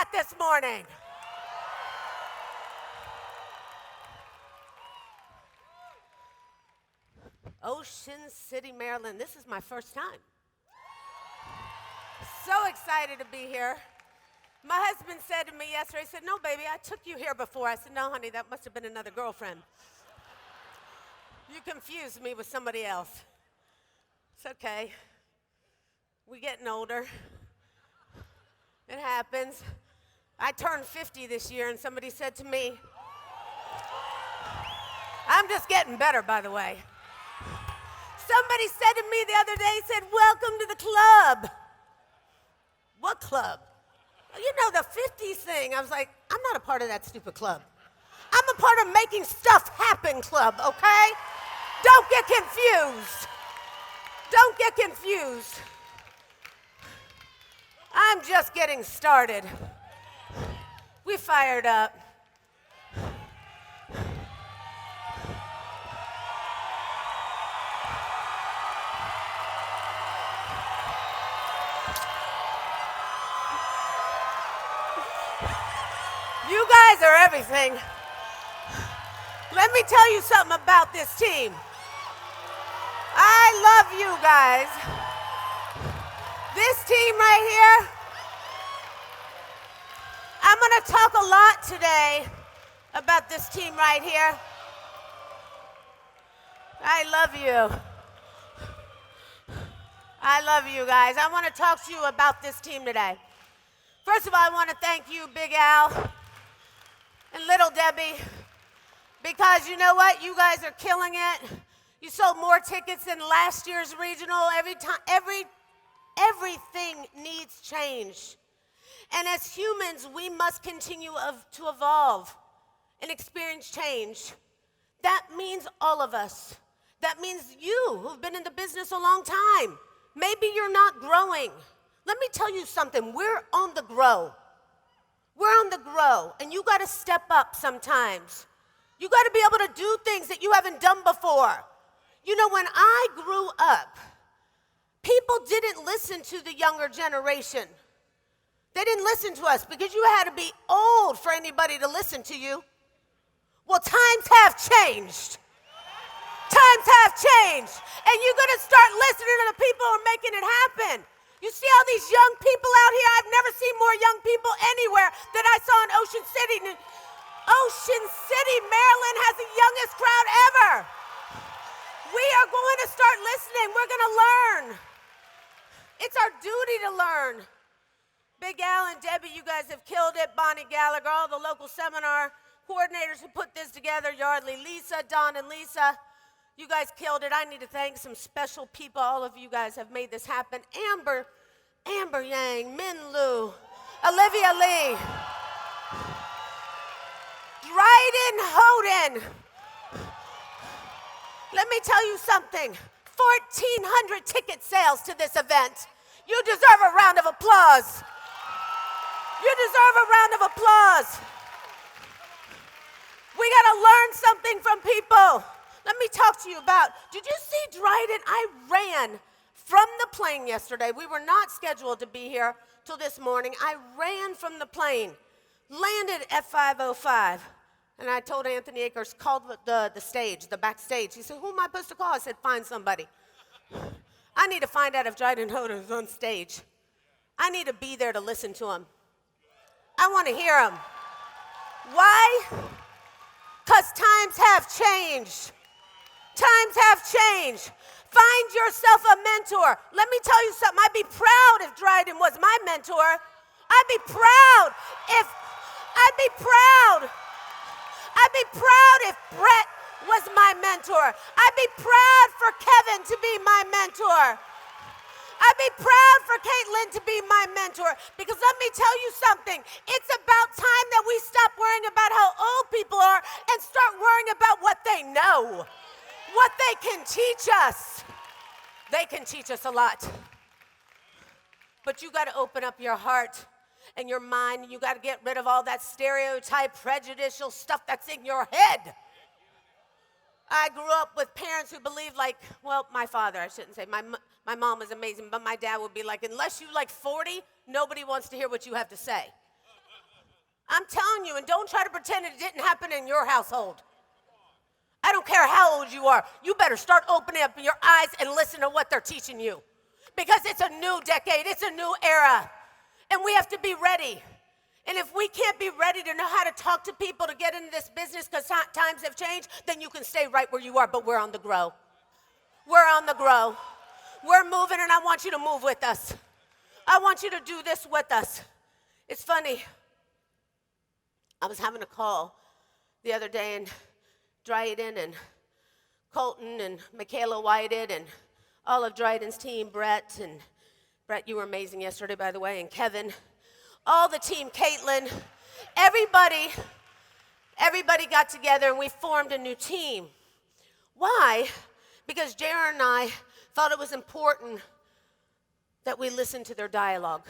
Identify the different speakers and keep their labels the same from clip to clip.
Speaker 1: at this morning? Ocean City, Maryland. This is my first time. So excited to be here. My husband said to me yesterday, he said, "No, baby, I took you here before." I said, "No, honey, that must have been another girlfriend. You confused me with somebody else." It's okay. We're getting older. It happens. I turned 50 this year, and somebody said to me, I'm just getting better, by the way. Somebody said to me the other day, said, "Welcome to the club." What club? You know, the 50s thing. I was like, I'm not a part of that stupid club. I'm a part of making stuff happen club, okay? Don't get confused. Don't get confused. I'm just getting started. We fired up. You guys are everything. Let me tell you something about this team. I love you guys. This team right here, I'm going to talk a lot today about this team right here. I love you. I love you guys. I want to talk to you about this team today. First of all, I want to thank you, Big Al and Little Debbie, because you know what? You guys are killing it. You sold more tickets than last year's regional. Everything needs change. And as humans, we must continue to evolve and experience change. That means all of us. That means you who've been in the business a long time. Maybe you're not growing. Let me tell you something. We're on the grow. We're on the grow, and you got to step up sometimes. You got to be able to do things that you haven't done before. You know, when I grew up, people didn't listen to the younger generation. They didn't listen to us because you had to be old for anybody to listen to you. Well, times have changed. Times have changed, and you're going to start listening to the people who are making it happen. You see all these young people out here? I've never seen more young people anywhere than I saw in Ocean City. Ocean City, Maryland has the youngest crowd ever. We are going to start listening. We're going to learn. It's our duty to learn. Big Al and Debbie, you guys have killed it. Bonnie Gallagher, all the local seminar coordinators who put this together. Yardley, Lisa, Don, and Lisa. You guys killed it. I need to thank some special people. All of you guys have made this happen. Amber Yang, Min Lu, Olivia Lee, Dryden Hoden. Let me tell you something. 1,400 ticket sales to this event. You deserve a round of applause. You deserve a round of applause. We got to learn something from people. Let me talk to you about, did you see Dryden? I ran from the plane yesterday. We were not scheduled to be here till this morning. I ran from the plane, landed at 5:05, and I told Anthony Akers, called the stage, the backstage. He said, "Who am I supposed to call?" I said, "Find somebody." I need to find out if Dryden Hoden is on stage. I need to be there to listen to him. I want to hear him. Why? Because times have changed. Times have changed. Find yourself a mentor. Let me tell you something. I'd be proud if Dryden was my mentor. I'd be proud if if Brett was my mentor. I'd be proud for Kevin to be my mentor. I'd be proud for Caitlin to be my mentor, because let me tell you something. It's about time that we stop worrying about how old people are and start worrying about what they know, what they can teach us. They can teach us a lot. But you got to open up your heart and your mind. You got to get rid of all that stereotype, prejudicial stuff that's in your head. I grew up with parents who believed, like, well, my father, I shouldn't say, my mom was amazing, but my dad would be like, unless you like 40, nobody wants to hear what you have to say. I'm telling you, and don't try to pretend it didn't happen in your household. I don't care how old you are. You better start opening up your eyes and listen to what they're teaching you. Because it's a new decade. It's a new era. And we have to be ready. And if we can't be ready to know how to talk to people to get into this business because times have changed, then you can stay right where you are, but we're on the grow. We're on the grow. We're moving, and I want you to move with us. I want you to do this with us. It's funny. I was having a call the other day, and Dryden and Colton and Michaela Whited and all of Dryden's team, Brett, you were amazing yesterday, by the way, and Kevin, all the team, Caitlin, everybody got together and we formed a new team. Why? Because Jared and I thought it was important that we listen to their dialogue.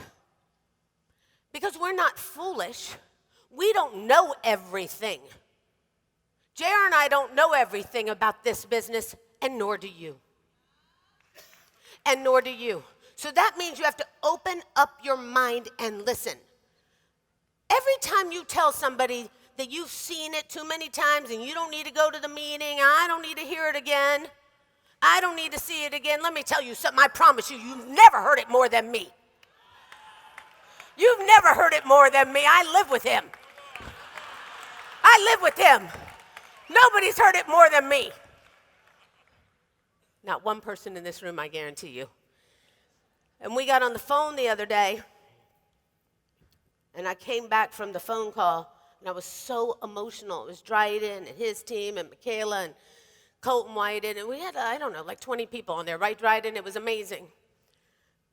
Speaker 1: Because we're not foolish. We don't know everything. Jared and I don't know everything about this business, and nor do you. And nor do you. So that means you have to open up your mind and listen. Every time you tell somebody that you've seen it too many times and you don't need to go to the meeting, I don't need to hear it again, I don't need to see it again, let me tell you something, I promise you, you've never heard it more than me. You've never heard it more than me. I live with him. I live with him. Nobody's heard it more than me. Not one person in this room, I guarantee you. And we got on the phone the other day, and I came back from the phone call, and I was so emotional. It was Dryden and his team and Michaela and Colton Whited, and we had, I don't know, like 20 people on there, right, Dryden? It was amazing.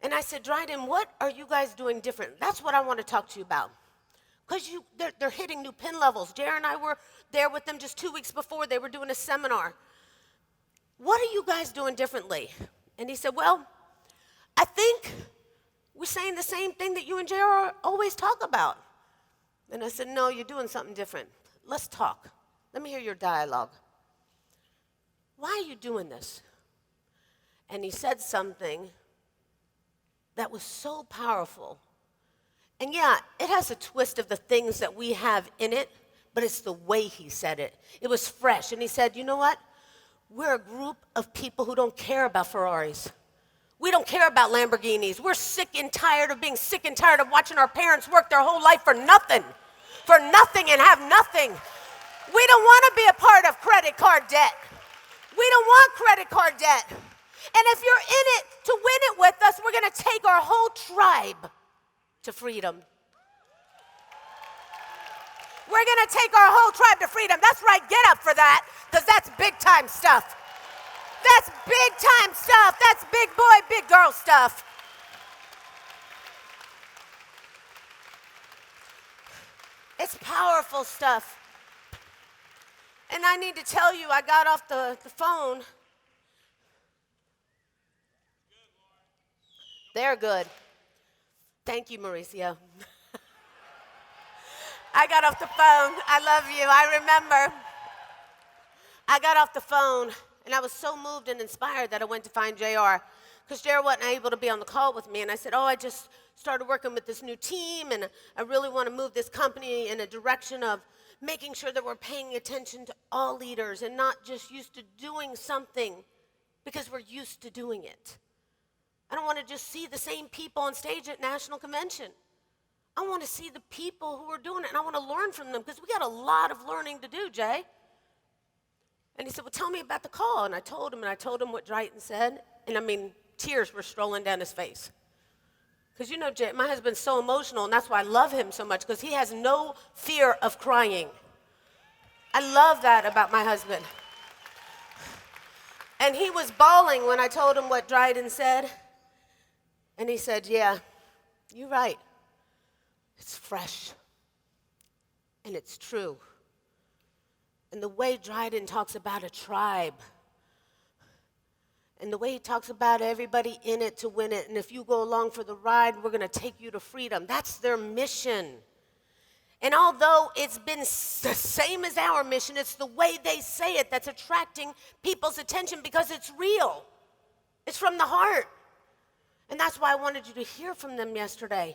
Speaker 1: And I said, Dryden, what are you guys doing different? That's what I want to talk to you about. Because they're hitting new pin levels. Jared and I were there with them just 2 weeks before. They were doing a seminar. What are you guys doing differently? And he said, well, I think we're saying the same thing that you and Jared always talk about. And I said, no, you're doing something different. Let's talk. Let me hear your dialogue. Why are you doing this? And he said something that was so powerful. And yeah, it has a twist of the things that we have in it, but it's the way he said it. It was fresh. And he said, you know what? We're a group of people who don't care about Ferraris. We don't care about Lamborghinis. We're sick and tired of being sick and tired of watching our parents work their whole life for nothing and have nothing. We don't want to be a part of credit card debt. We don't want credit card debt. And if you're in it to win it with us, we're going to take our whole tribe to freedom. We're going to take our whole tribe to freedom. That's right, get up for that, because that's big time stuff. That's big time stuff. That's big boy, big girl stuff. It's powerful stuff. And I need to tell you, I got off the phone. They're good. Thank you, Mauricio. I got off the phone. I love you. I remember. I got off the phone, and I was so moved and inspired that I went to find JR, because JR wasn't able to be on the call with me. And I said, I just started working with this new team, and I really want to move this company in a direction of making sure that we're paying attention to all leaders and not just used to doing something because we're used to doing it. I don't want to just see the same people on stage at National Convention. I want to see the people who are doing it, and I want to learn from them, because we got a lot of learning to do, Jay. And he said, well, tell me about the call. And I told him what Dryden said, and I mean, tears were strolling down his face. Because you know, Jay, my husband's so emotional, and that's why I love him so much, because he has no fear of crying. I love that about my husband. And he was bawling when I told him what Dryden said. And he said, yeah, you're right. It's fresh. And it's true. And the way Dryden talks about a tribe, and the way he talks about everybody in it to win it, and if you go along for the ride, we're going to take you to freedom. That's their mission. And although it's been the same as our mission, it's the way they say it that's attracting people's attention, because it's real. It's from the heart. And that's why I wanted you to hear from them yesterday.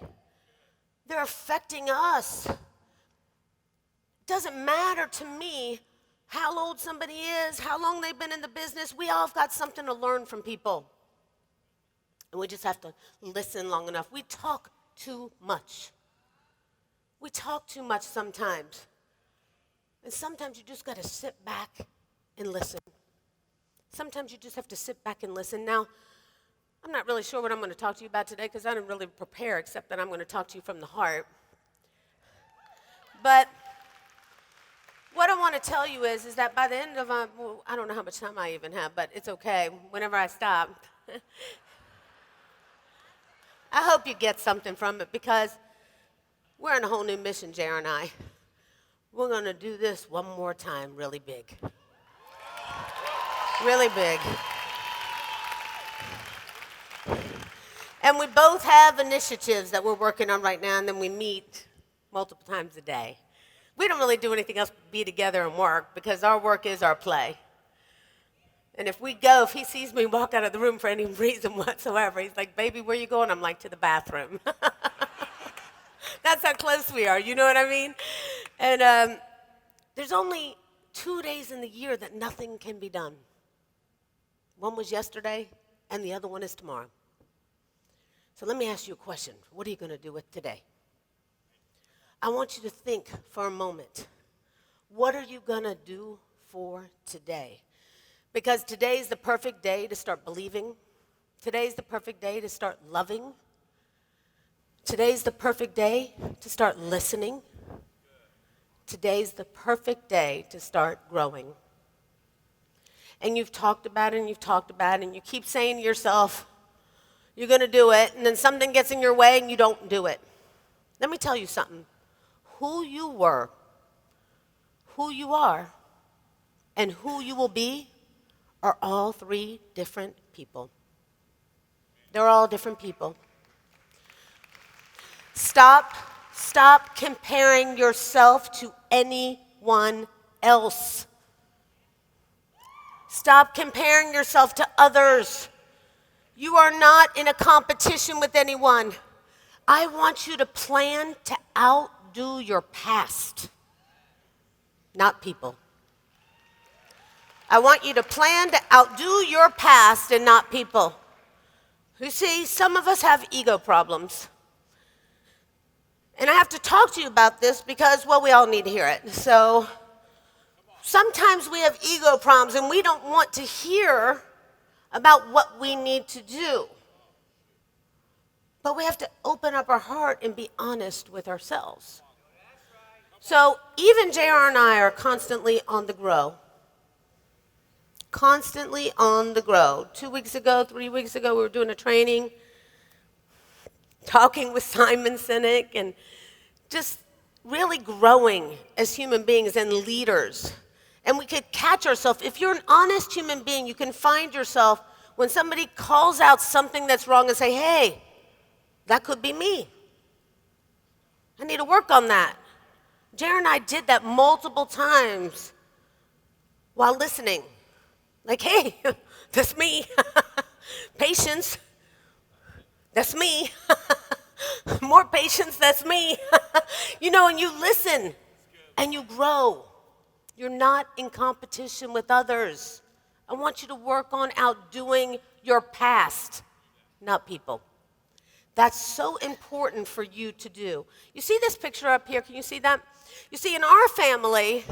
Speaker 1: They're affecting us. doesn't matter to me how old somebody is, how long they've been in the business. We all have got something to learn from people. And we just have to listen long enough. We talk too much. We talk too much sometimes. And sometimes you just got to sit back and listen. Sometimes you just have to sit back and listen. Now, I'm not really sure what I'm going to talk to you about today because I didn't really prepare, except that I'm going to talk to you from the heart. But what I want to tell you is that by the end of, I don't know how much time I even have, but it's okay. Whenever I stop, I hope you get something from it, because we're in a whole new mission, JR and I. We're going to do this one more time really big. Really big. And we both have initiatives that we're working on right now, and then we meet multiple times a day. We don't really do anything else but be together and work, because our work is our play. And if he sees me walk out of the room for any reason whatsoever, he's like, "Baby, where you going?" I'm like, "To the bathroom." That's how close we are, you know what I mean? And there's only 2 days in the year that nothing can be done. One was yesterday, and the other one is tomorrow. So let me ask you a question. What are you going to do with today? I want you to think for a moment. What are you going to do for today? Because today's the perfect day to start believing. Today's the perfect day to start loving. Today's the perfect day to start listening. Today's the perfect day to start growing. And you've talked about it, and you've talked about it, and you keep saying to yourself, you're going to do it, and then something gets in your way and you don't do it. Let me tell you something. Who you were, who you are, and who you will be are all three different people. They're all different people. Stop comparing yourself to anyone else. Stop comparing yourself to others. You are not in a competition with anyone. I want you to plan to outdo your past, not people. I want you to plan to outdo your past and not people. You see, some of us have ego problems. And I have to talk to you about this because, well, we all need to hear it. So sometimes we have ego problems and we don't want to hear about what we need to do. But we have to open up our heart and be honest with ourselves. So even JR and I are constantly on the grow. Constantly on the grow. 2 weeks ago, 3 weeks ago, we were doing a training, talking with Simon Sinek, and just really growing as human beings and leaders. And we could catch ourselves. If you're an honest human being, you can find yourself when somebody calls out something that's wrong and say, "Hey, that could be me. I need to work on that." JR and I did that multiple times while listening. Like, "Hey, that's me." Patience, that's me. More patience, that's me. You know, and you listen and you grow. You're not in competition with others. I want you to work on outdoing your past, not people. That's so important for you to do. You see this picture up here? Can you see that? You see, in our family,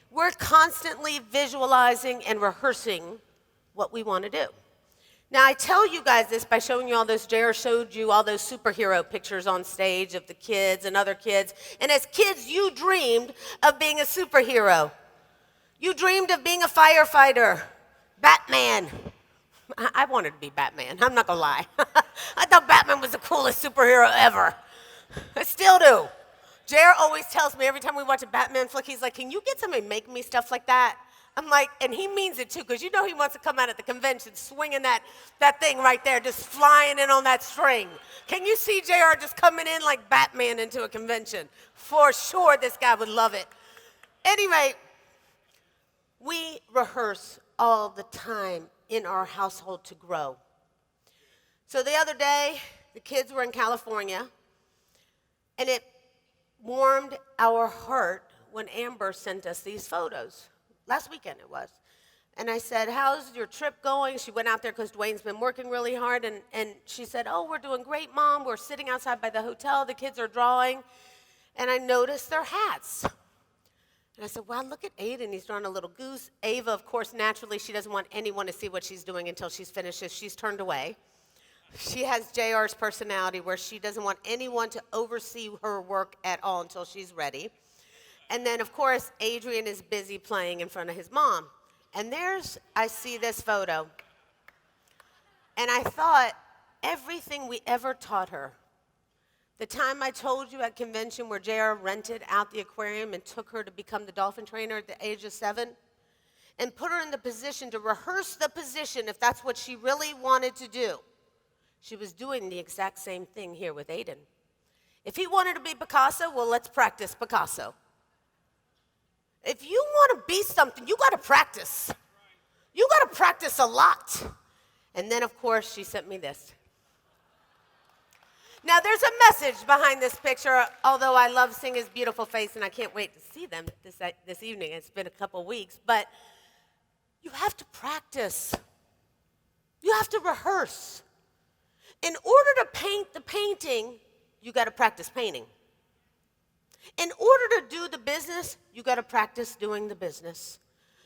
Speaker 1: we're constantly visualizing and rehearsing what we want to do. Now, I tell you guys this by showing you all those, JR showed you all those superhero pictures on stage of the kids and other kids. And as kids, you dreamed of being a superhero. You dreamed of being a firefighter, Batman. I wanted to be Batman, I'm not gonna lie. I thought Batman was the coolest superhero ever. I still do. JR always tells me every time we watch a Batman flick, he's like, "Can you get somebody to make me stuff like that?" I'm like, and he means it too, because you know he wants to come out at the convention swinging that thing right there, just flying in on that string. Can you see JR just coming in like Batman into a convention? For sure, this guy would love it. Anyway, we rehearse all the time in our household to grow. So the other day, the kids were in California, and it warmed our heart when Amber sent us these photos. Last weekend it was. And I said, how's your trip going? She went out there because Dwayne's been working really hard. And she said, oh, we're doing great, Mom. We're sitting outside by the hotel. The kids are drawing. And I noticed their hats. And I said, wow, look at Aiden. He's drawing a little goose. Ava, of course, naturally, she doesn't want anyone to see what she's doing until she's finished. She's turned away. She has JR's personality where she doesn't want anyone to oversee her work at all until she's ready. And then, of course, Adrian is busy playing in front of his mom. And I see this photo. And I thought, everything we ever taught her, the time I told you at convention where JR rented out the aquarium and took her to become the dolphin trainer at the age of 7, and put her in the position to rehearse the position if that's what she really wanted to do. She was doing the exact same thing here with Aiden. If he wanted to be Picasso, well, let's practice Picasso. If you want to be something, you got to practice. You got to practice a lot. And then, of course, she sent me this. Now, there's a message behind this picture, although I love seeing his beautiful face, and I can't wait to see them this evening. It's been a couple weeks. But you have to practice. You have to rehearse. In order to paint the painting, you got to practice painting. In order to do the business, you got to practice doing the business.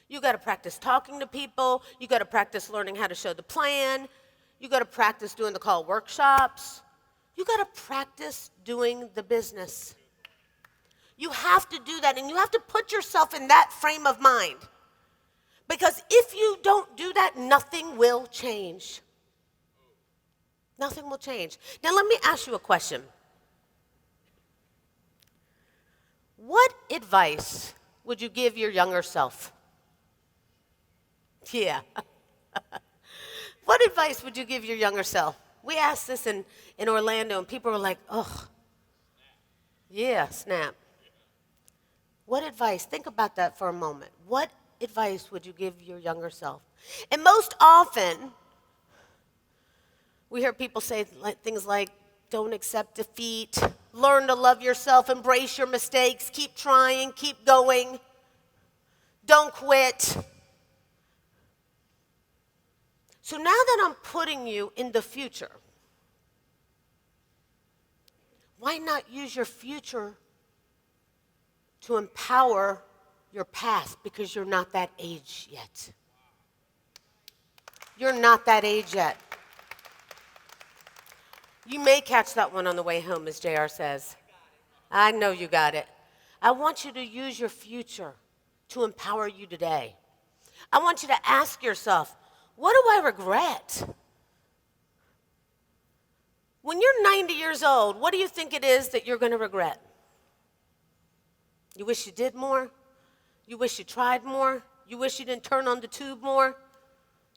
Speaker 1: You got to practice talking to people. You got to practice learning how to show the plan. You got to practice doing the call workshops. You got to practice doing the business. You have to do that, and you have to put yourself in that frame of mind. Because if you don't do that, nothing will change. Nothing will change. Now, let me ask you a question. What advice would you give your younger self? Yeah. What advice would you give your younger self? We asked this in Orlando, and people were like, ugh. Yeah, snap. What advice? Think about that for a moment. What advice would you give your younger self? And most often, we hear people say things like, don't accept defeat, learn to love yourself, embrace your mistakes, keep trying, keep going, don't quit. So now that I'm putting you in the future, why not use your future to empower your past? Because you're not that age yet. You're not that age yet. You may catch that one on the way home, as JR says. I know you got it. I want you to use your future to empower you today. I want you to ask yourself, what do I regret? When you're 90 years old, what do you think it is that you're going to regret? You wish you did more? You wish you tried more? You wish you didn't turn on the tube more?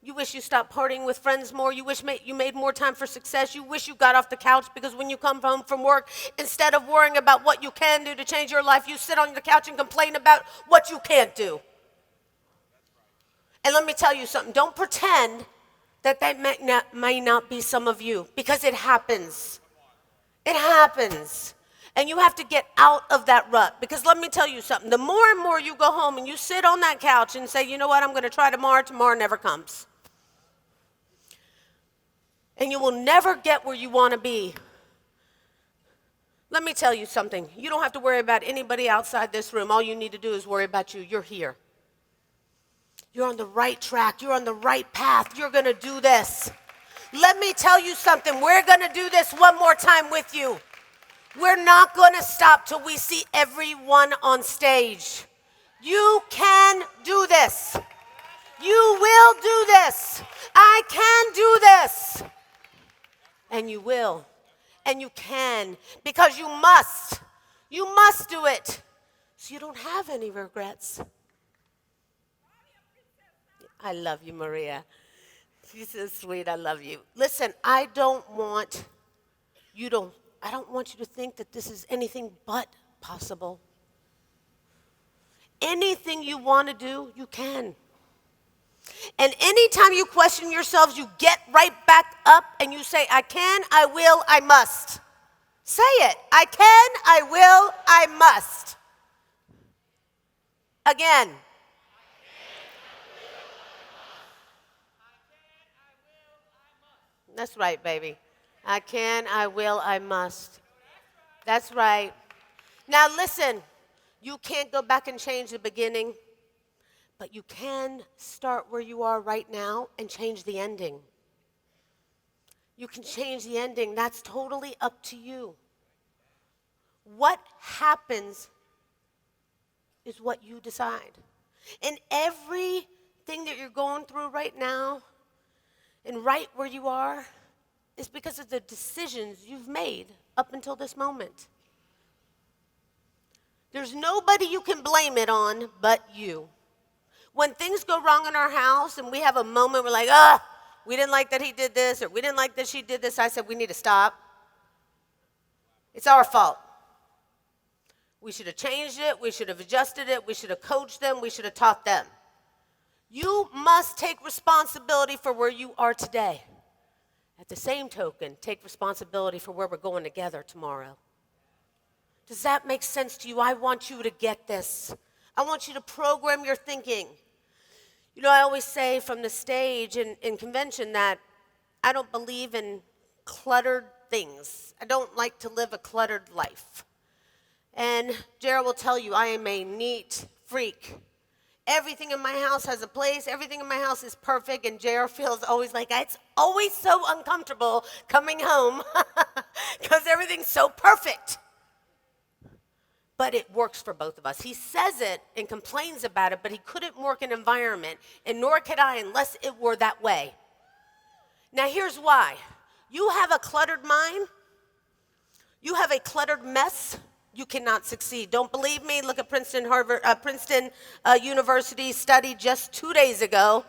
Speaker 1: You wish you stopped partying with friends more. You wish you made more time for success. You wish you got off the couch because when you come home from work, instead of worrying about what you can do to change your life, you sit on the couch and complain about what you can't do. And let me tell you something. Don't pretend that may not be some of you, because it happens. It happens. And you have to get out of that rut. Because let me tell you something. The more and more you go home and you sit on that couch and say, you know what, I'm going to try tomorrow. Tomorrow never comes. And you will never get where you want to be. Let me tell you something. You don't have to worry about anybody outside this room. All you need to do is worry about you. You're here. You're on the right track. You're on the right path. You're going to do this. Let me tell you something. We're going to do this one more time with you. We're not going to stop till we see everyone on stage. You can do this. You will do this. I can do this. And you will. And you can. Because you must. You must do it. So you don't have any regrets. I love you, Maria. She's so sweet. I love you. Listen, I don't want you to think that this is anything but possible. Anything you want to do, you can. And anytime you question yourselves, you get right back up and you say, I can, I will, I must. Say it. I can, I will, I must. Again. That's right, baby. I can, I will, I must. That's right. Now listen, you can't go back and change the beginning, but you can start where you are right now and change the ending. You can change the ending. That's totally up to you. What happens is what you decide. And everything that you're going through right now and right where you are is because of the decisions you've made up until this moment. There's nobody you can blame it on but you. When things go wrong in our house and we have a moment, we're like, we didn't like that he did this, or we didn't like that she did this, I said, we need to stop. It's our fault. We should have changed it. We should have adjusted it. We should have coached them. We should have taught them. You must take responsibility for where you are today. At the same token, take responsibility for where we're going together tomorrow. Does that make sense to you? I want you to get this. I want you to program your thinking. You know, I always say from the stage in convention that I don't believe in cluttered things. I don't like to live a cluttered life. And Gerald will tell you, I am a neat freak. Everything in my house has a place. Everything in my house is perfect. And Gerald feels always like it's always so uncomfortable coming home because everything's so perfect. But it works for both of us. He says it and complains about it, but he couldn't work an environment, and nor could I unless it were that way. Now here's why. You have a cluttered mind. You have a cluttered mess. You cannot succeed. Don't believe me? Look at Princeton University study just 2 days ago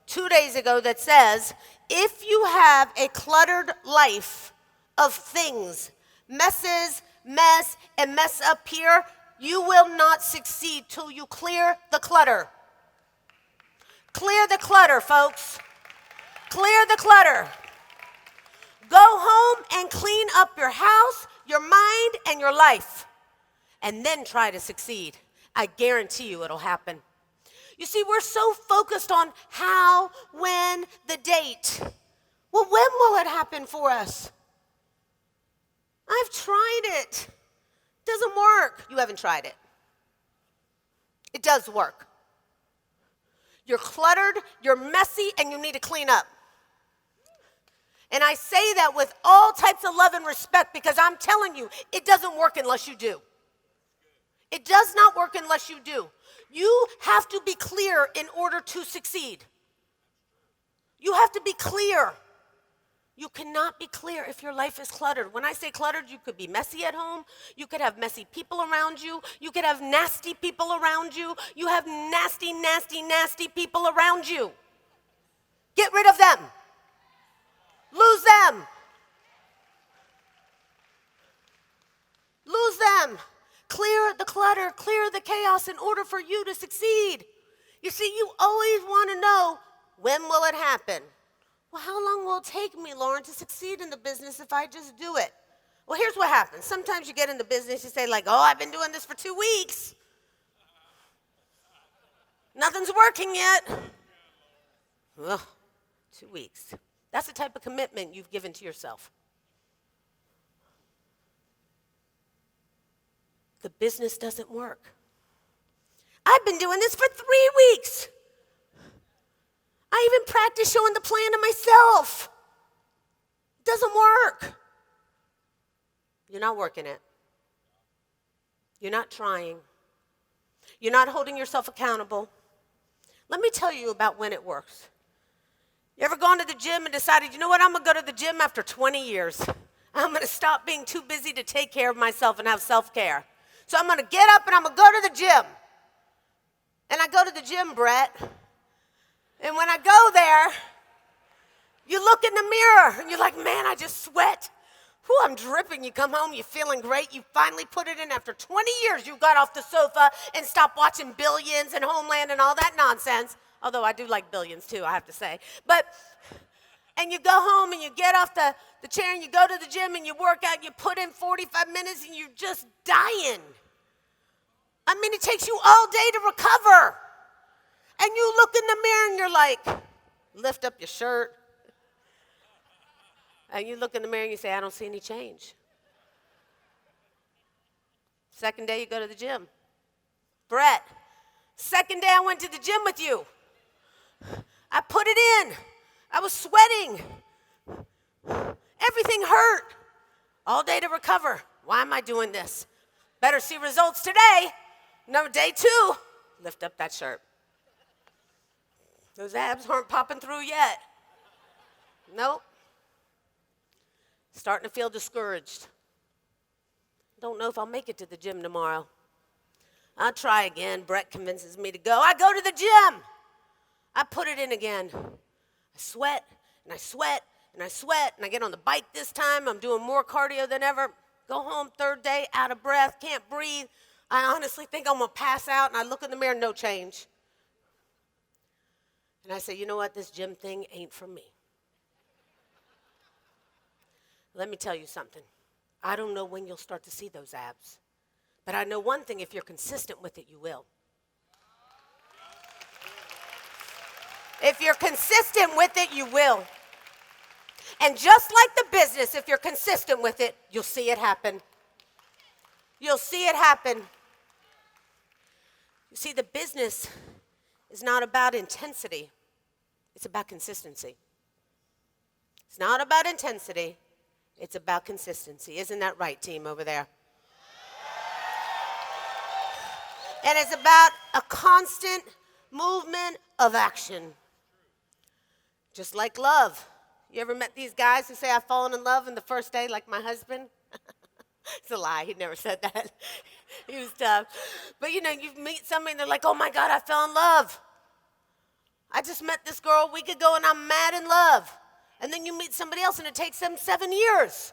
Speaker 1: that says, if you have a cluttered life of things, mess and mess up here, you will not succeed till you clear the clutter. Clear the clutter, folks. Clear the clutter. Go home and clean up your house, your mind, and your life. And then try to succeed. I guarantee you it'll happen. You see, we're so focused on how, when, the date. Well, when will it happen for us? I've tried it. It doesn't work. You haven't tried it. It does work. You're cluttered, you're messy, and you need to clean up. And I say that with all types of love and respect because I'm telling you, it doesn't work unless you do. It does not work unless you do. You have to be clear in order to succeed. You have to be clear. You cannot be clear if your life is cluttered. When I say cluttered, you could be messy at home. You could have messy people around you. You could have nasty people around you. You have nasty, nasty, nasty people around you. Get rid of them. Lose them. Lose them. Clear the clutter. Clear the chaos in order for you to succeed. You see, you always want to know, when will it happen? Well, how long will it take me, Loren, to succeed in the business if I just do it? Well, here's what happens. Sometimes you get in the business, you say like, I've been doing this for 2 weeks. Nothing's working yet. Well, 2 weeks. That's the type of commitment you've given to yourself. The business doesn't work. I've been doing this for 3 weeks. I even practice showing the plan to myself. It doesn't work. You're not working it. You're not trying. You're not holding yourself accountable. Let me tell you about when it works. You ever gone to the gym and decided, you know what, I'm going to go to the gym after 20 years. I'm going to stop being too busy to take care of myself and have self-care. So I'm going to get up and I'm going to go to the gym. And I go to the gym, Brett. And when I go there, you look in the mirror and you're like, man, I just sweat. Whew, I'm dripping. You come home, you're feeling great. You finally put it in after 20 years. You got off the sofa and stopped watching Billions and Homeland and all that nonsense. Although I do like Billions too, I have to say. And you go home and you get off the chair and you go to the gym and you work out. You put in 45 minutes and you're just dying. I mean, it takes you all day to recover. And you look in the mirror and you're like, lift up your shirt. And you look in the mirror and you say, I don't see any change. Second day you go to the gym. Brett, second day I went to the gym with you. I put it in. I was sweating. Everything hurt. All day to recover. Why am I doing this? Better see results today. No, day 2, lift up that shirt. Those abs aren't popping through yet. Nope. Starting to feel discouraged. Don't know if I'll make it to the gym tomorrow. I'll try again. Brett convinces me to go. I go to the gym. I put it in again. I sweat, and I sweat, and I sweat, and I get on the bike this time. I'm doing more cardio than ever. Go home, third day, out of breath, can't breathe. I honestly think I'm going to pass out, and I look in the mirror, no change. And I say, you know what? This gym thing ain't for me. Let me tell you something. I don't know when you'll start to see those abs. But I know one thing, if you're consistent with it, you will. If you're consistent with it, you will. And just like the business, if you're consistent with it, you'll see it happen. You'll see it happen. You see, the business is not about intensity. It's about consistency. It's not about intensity. It's about consistency. Isn't that right, team over there? And it's about a constant movement of action. Just like love. You ever met these guys who say, I've fallen in love in the first day, like my husband? It's a lie. He never said that. He was tough. But you know, you meet somebody and they're like, oh my God, I fell in love. I just met this girl a week ago and I'm mad in love. And then you meet somebody else and it takes them 7 years.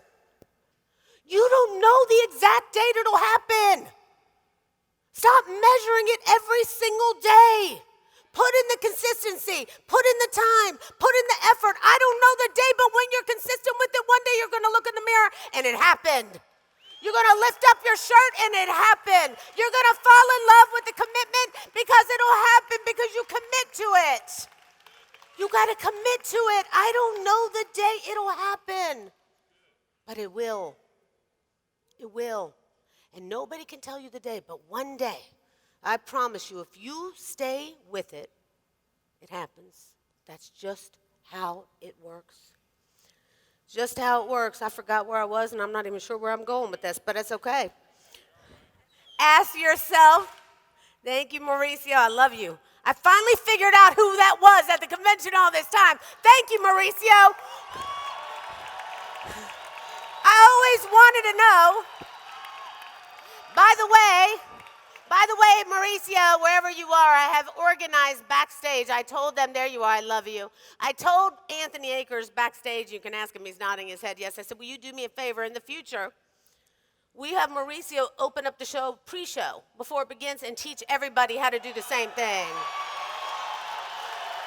Speaker 1: You don't know the exact date it'll happen. Stop measuring it every single day. Put in the consistency. Put in the time. Put in the effort. I don't know the day, but when you're consistent with it, one day you're going to look in the mirror and it happened. You're going to lift up your shirt and it happened. You're going to fall in love with the commitment because it'll happen because you commit to it. You got to commit to it. I don't know the day it'll happen, but it will. It will. And nobody can tell you the day, but one day, I promise you, if you stay with it, it happens. That's just how it works. Just how it works. I forgot where I was, and I'm not even sure where I'm going with this, but it's okay. Ask yourself, thank you, Mauricio, I love you. I finally figured out who that was at the convention all this time. Thank you, Mauricio. I always wanted to know. By the way, Mauricio, wherever you are, I have organized backstage. I told them, there you are, I love you. I told Anthony Akers backstage, you can ask him, he's nodding his head, yes. I said, will you do me a favor in the future? We have Mauricio open up the show pre-show before it begins and teach everybody how to do the same thing.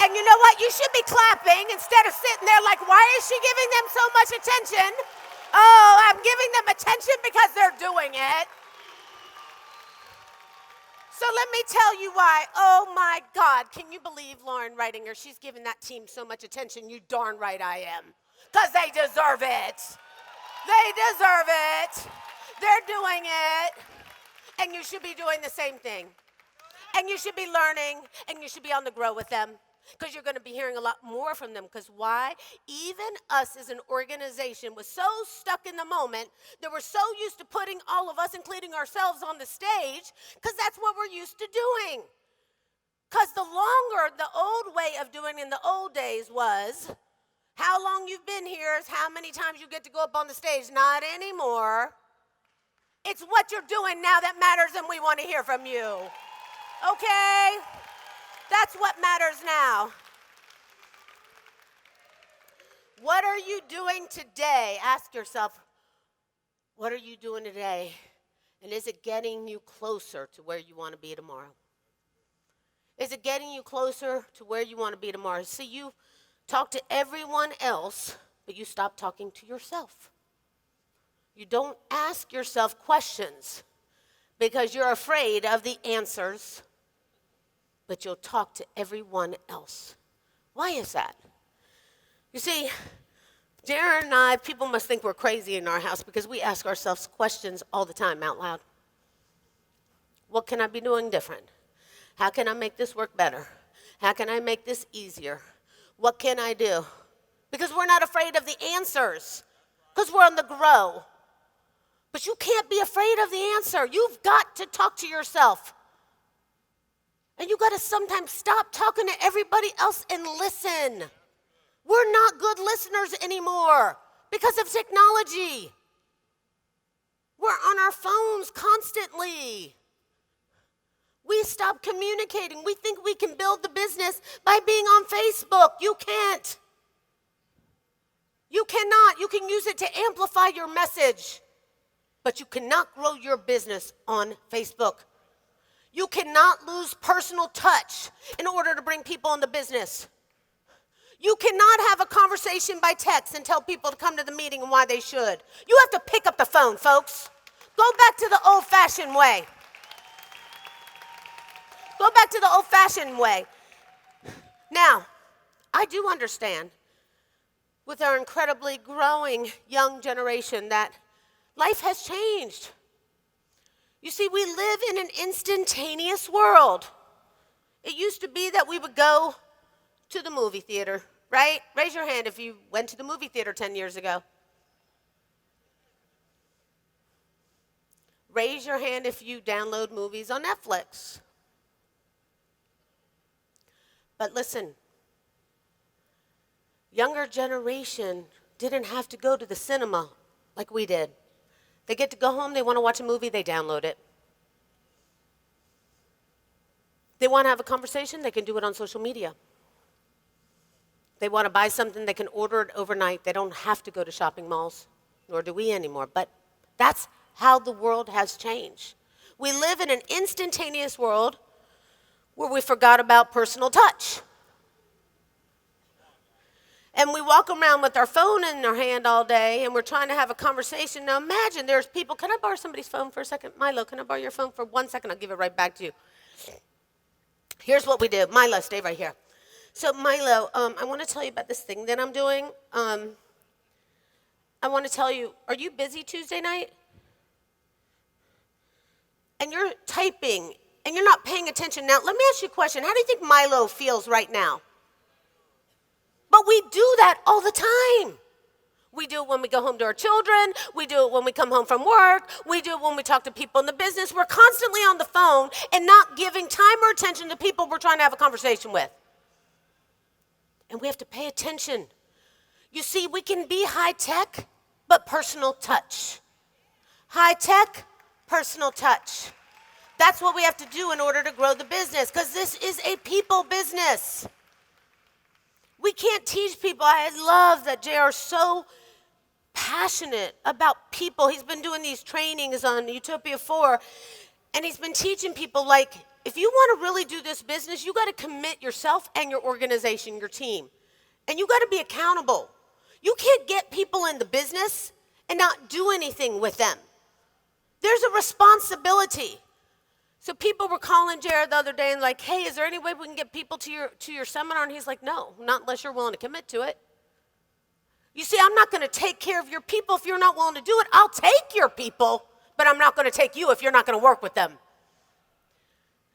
Speaker 1: And you know what? You should be clapping instead of sitting there like, why is she giving them so much attention? Oh, I'm giving them attention because they're doing it. So let me tell you why. Oh my God, can you believe Loren Ridinger? She's giving that team so much attention. You darn right I am. Because they deserve it. They deserve it. They're doing it. And you should be doing the same thing. And you should be learning, and you should be on the grow with them. Because you're going to be hearing a lot more from them. Because why? Even us as an organization was so stuck in the moment that we're so used to putting all of us, including ourselves, on the stage because that's what we're used to doing. Because the old way of doing in the old days was how long you've been here is how many times you get to go up on the stage. Not anymore. It's what you're doing now that matters, and we want to hear from you. Okay? That's what matters now. What are you doing today? Ask yourself, what are you doing today? And is it getting you closer to where you want to be tomorrow? Is it getting you closer to where you want to be tomorrow? See, you talk to everyone else, but you stop talking to yourself. You don't ask yourself questions because you're afraid of the answers, but you'll talk to everyone else. Why is that? You see, Darren and I, people must think we're crazy in our house because we ask ourselves questions all the time out loud. What can I be doing different? How can I make this work better? How can I make this easier? What can I do? Because we're not afraid of the answers, because we're on the grow. But you can't be afraid of the answer. You've got to talk to yourself. And you got to sometimes stop talking to everybody else and listen. We're not good listeners anymore because of technology. We're on our phones constantly. We stop communicating. We think we can build the business by being on Facebook. You can't. You cannot. You can use it to amplify your message, but you cannot grow your business on Facebook. You cannot lose personal touch in order to bring people into business. You cannot have a conversation by text and tell people to come to the meeting and why they should. You have to pick up the phone, folks. Go back to the old-fashioned way. Go back to the old-fashioned way. Now, I do understand with our incredibly growing young generation that life has changed. You see, we live in an instantaneous world. It used to be that we would go to the movie theater, right? Raise your hand if you went to the movie theater 10 years ago. Raise your hand if you download movies on Netflix. But listen, younger generation didn't have to go to the cinema like we did. They get to go home, they want to watch a movie, they download it. They want to have a conversation, they can do it on social media. They want to buy something, they can order it overnight. They don't have to go to shopping malls, nor do we anymore. But that's how the world has changed. We live in an instantaneous world where we forgot about personal touch. And we walk around with our phone in our hand all day, and we're trying to have a conversation. Now imagine there's people, can I borrow somebody's phone for a second? Milo, can I borrow your phone for 1 second? I'll give it right back to you. Here's what we do. Milo, stay right here. So Milo, I want to tell you about this thing that I'm doing. I want to tell you, are you busy Tuesday night? And you're typing, and you're not paying attention. Now, let me ask you a question. How do you think Milo feels right now? But we do that all the time. We do it when we go home to our children. We do it when we come home from work. We do it when we talk to people in the business. We're constantly on the phone and not giving time or attention to people we're trying to have a conversation with. And we have to pay attention. You see, we can be high tech, but personal touch. High tech, personal touch. That's what we have to do in order to grow the business, because this is a people business. We can't teach people. I love that JR is so passionate about people. He's been doing these trainings on Utopia 4, and he's been teaching people, like, if you want to really do this business, you got to commit yourself and your organization, your team. And you got to be accountable. You can't get people in the business and not do anything with them. There's a responsibility. So people were calling Jared the other day and like, hey, is there any way we can get people to your seminar? And he's like, no, not unless you're willing to commit to it. You see, I'm not going to take care of your people if you're not willing to do it. I'll take your people, but I'm not going to take you if you're not going to work with them.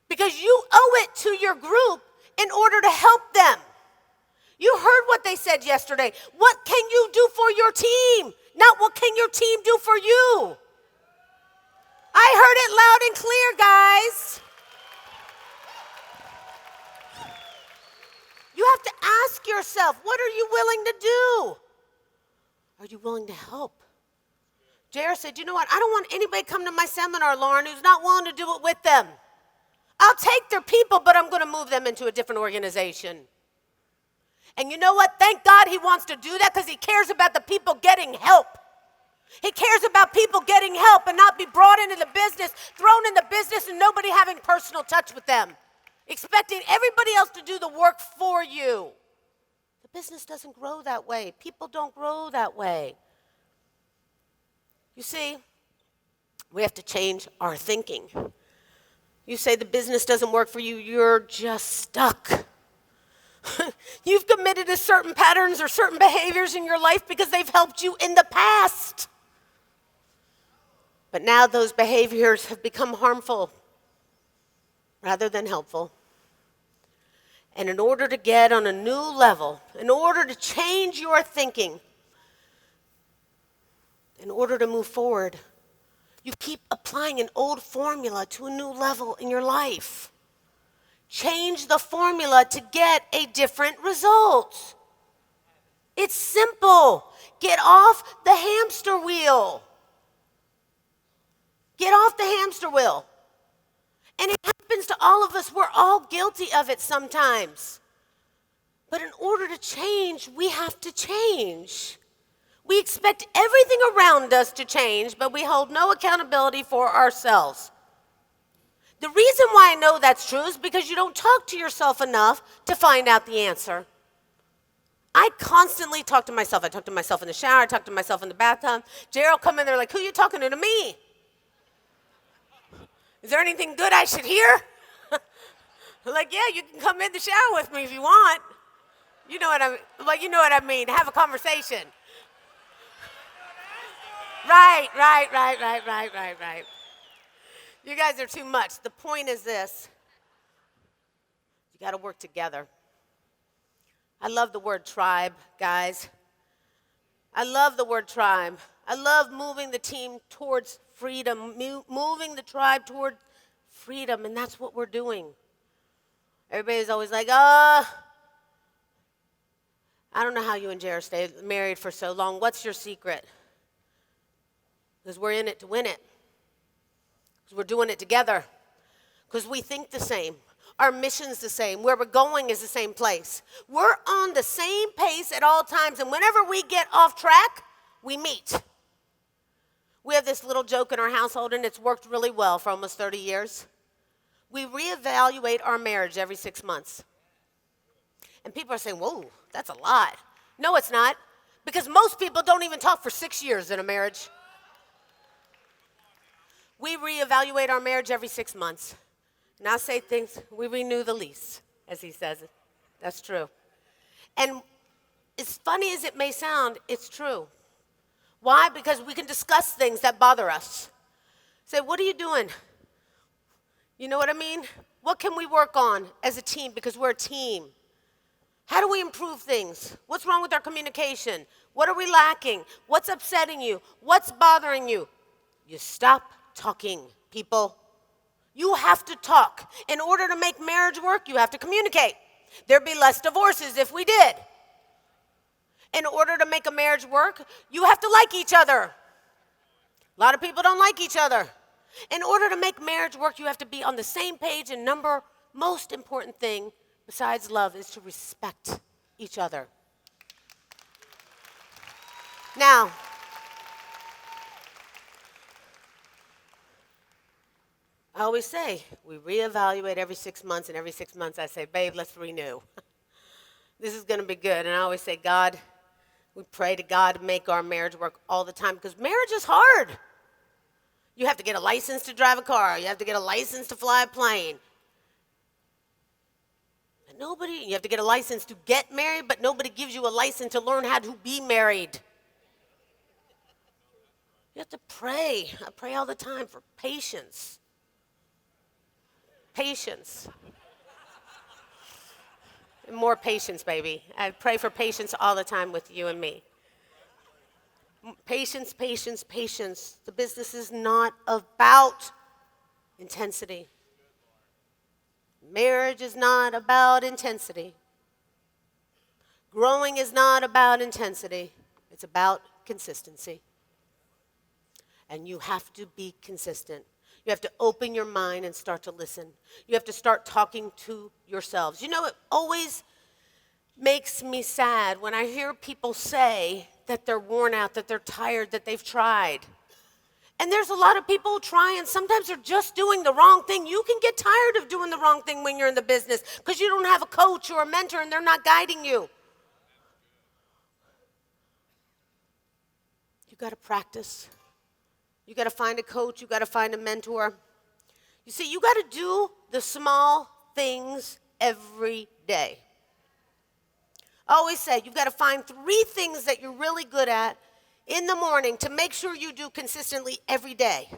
Speaker 1: Because you owe it to your group in order to help them. You heard what they said yesterday. What can you do for your team? Not what can your team do for you? I heard it loud and clear, guys. You have to ask yourself, what are you willing to do? Are you willing to help? JR said, you know what? I don't want anybody come to my seminar, Loren, who's not willing to do it with them. I'll take their people, but I'm going to move them into a different organization. And you know what? Thank God he wants to do that, because he cares about the people getting help. He cares about people getting help and not be brought into the business, thrown in the business, and nobody having personal touch with them, expecting everybody else to do the work for you. The business doesn't grow that way. People don't grow that way. You see, We have to change our thinking. You say the business doesn't work for you, you're just stuck. You've committed to certain patterns or certain behaviors in your life because they've helped you in the past. But now those behaviors have become harmful rather than helpful. And in order to get on a new level, in order to change your thinking, in order to move forward, you keep applying an old formula to a new level in your life. Change the formula to get a different result. It's simple. Get off the hamster wheel. Get off the hamster wheel. And it happens to all of us. We're all guilty of it sometimes. But in order to change, we have to change. We expect everything around us to change, but we hold no accountability for ourselves. The reason why I know that's true is because you don't talk to yourself enough to find out the answer. I constantly talk to myself. I talk to myself in the shower. I talk to myself in the bathtub. Jerry will come in there like, who are you talking to me? Is there anything good I should hear? Like, yeah, you can come in the shower with me if you want. You know what I mean. Have a conversation. Right. You guys are too much. The point is this. You got to work together. I love the word tribe, guys. I love the word tribe. I love moving the team towards freedom, moving the tribe toward freedom, and that's what we're doing. Everybody's always like, I don't know how you and Jared stayed married for so long. What's your secret? Because we're in it to win it. Because we're doing it together. Because we think the same. Our mission's the same. Where we're going is the same place. We're on the same pace at all times, and whenever we get off track, we meet. We have this little joke in our household, and it's worked really well for almost 30 years. We reevaluate our marriage every 6 months. And people are saying, whoa, that's a lot. No, it's not. Because most people don't even talk for 6 years in a marriage. We reevaluate our marriage every 6 months. Now say things, we renew the lease, as he says it. That's true. And as funny as it may sound, it's true. Why? Because we can discuss things that bother us. Say, what are you doing? You know what I mean? What can we work on as a team? Because we're a team. How do we improve things? What's wrong with our communication? What are we lacking? What's upsetting you? What's bothering you? You stop talking, people. You have to talk. In order to make marriage work, you have to communicate. There'd be less divorces if we did. In order to make a marriage work, you have to like each other. A lot of people don't like each other. In order to make marriage work, you have to be on the same page, and most important thing besides love is to respect each other. Now, I always say, we reevaluate every 6 months, and every 6 months I say, babe, let's renew. This is going to be good. And I always say, God, we pray to God to make our marriage work all the time, because marriage is hard. You have to get a license to drive a car. You have to get a license to fly a plane. And you have to get a license to get married, but nobody gives you a license to learn how to be married. You have to pray. I pray all the time for patience. Patience. And more patience, baby. I pray for patience all the time with you and me. Patience, patience, patience. The business is not about intensity. Marriage is not about intensity. Growing is not about intensity. It's about consistency. And you have to be consistent. You have to open your mind and start to listen. You have to start talking to yourselves. You know, it always makes me sad when I hear people say that they're worn out, that they're tired, that they've tried. And there's a lot of people who try, and sometimes they're just doing the wrong thing. You can get tired of doing the wrong thing when you're in the business because you don't have a coach or a mentor and they're not guiding you. You got to practice. You got to find a coach. You got to find a mentor. You see, you got to do the small things every day. I always say you've got to find 3 things that you're really good at in the morning to make sure you do consistently every day.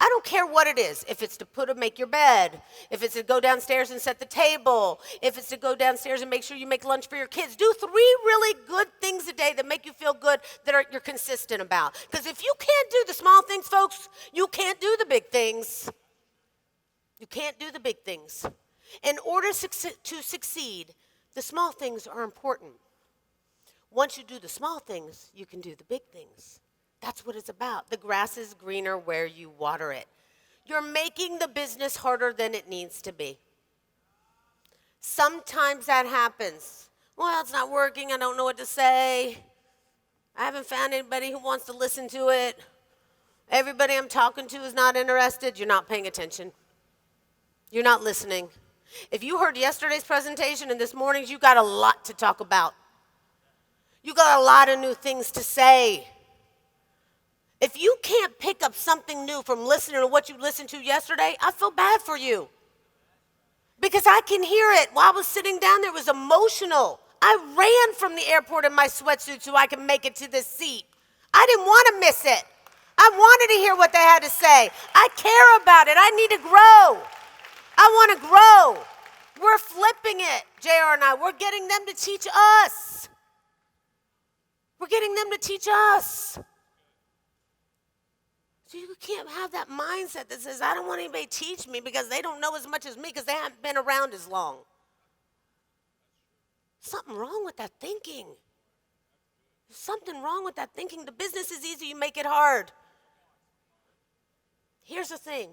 Speaker 1: I don't care what it is. If it's to make your bed, if it's to go downstairs and set the table, if it's to go downstairs and make sure you make lunch for your kids. Do 3 really good things a day that make you feel good that you're consistent about. Because if you can't do the small things, folks, you can't do the big things. You can't do the big things. In order to succeed, the small things are important. Once you do the small things, you can do the big things. That's what it's about. The grass is greener where you water it. You're making the business harder than it needs to be. Sometimes that happens. Well, it's not working. I don't know what to say. I haven't found anybody who wants to listen to it. Everybody I'm talking to is not interested. You're not paying attention. You're not listening. If you heard yesterday's presentation and this morning's, you got a lot to talk about. You got a lot of new things to say. If you can't pick up something new from listening to what you listened to yesterday, I feel bad for you. Because I can hear it. While I was sitting down there, it was emotional. I ran from the airport in my sweatsuit so I could make it to this seat. I didn't want to miss it. I wanted to hear what they had to say. I care about it. I need to grow. I want to grow. We're flipping it, JR and I. We're getting them to teach us. We're getting them to teach us. So you can't have that mindset that says, I don't want anybody to teach me because they don't know as much as me because they haven't been around as long. Something wrong with that thinking. There's something wrong with that thinking. The business is easy, you make it hard. Here's the thing.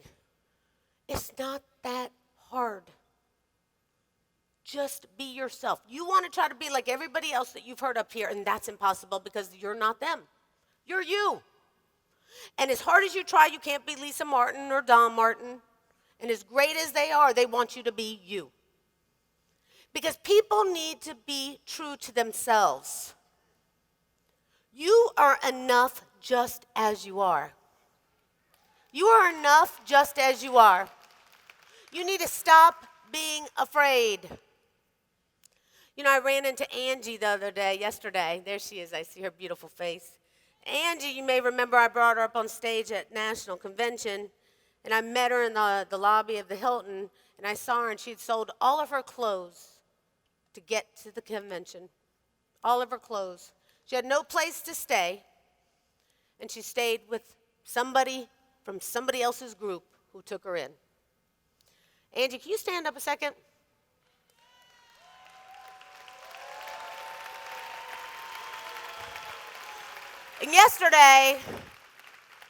Speaker 1: It's not that hard. Just be yourself. You want to try to be like everybody else that you've heard up here, and that's impossible because you're not them. You're you. And as hard as you try, you can't be Lisa Martin or Don Martin. And as great as they are, they want you to be you. Because people need to be true to themselves. You are enough just as you are. You are enough just as you are. You need to stop being afraid. You know, I ran into Angie the other day, yesterday. There she is. I see her beautiful face. Angie, you may remember I brought her up on stage at National Convention, and I met her in the lobby of the Hilton, and I saw her, and she had sold all of her clothes to get to the convention. All of her clothes. She had no place to stay, and she stayed with somebody from somebody else's group who took her in. Angie, can you stand up a second? And yesterday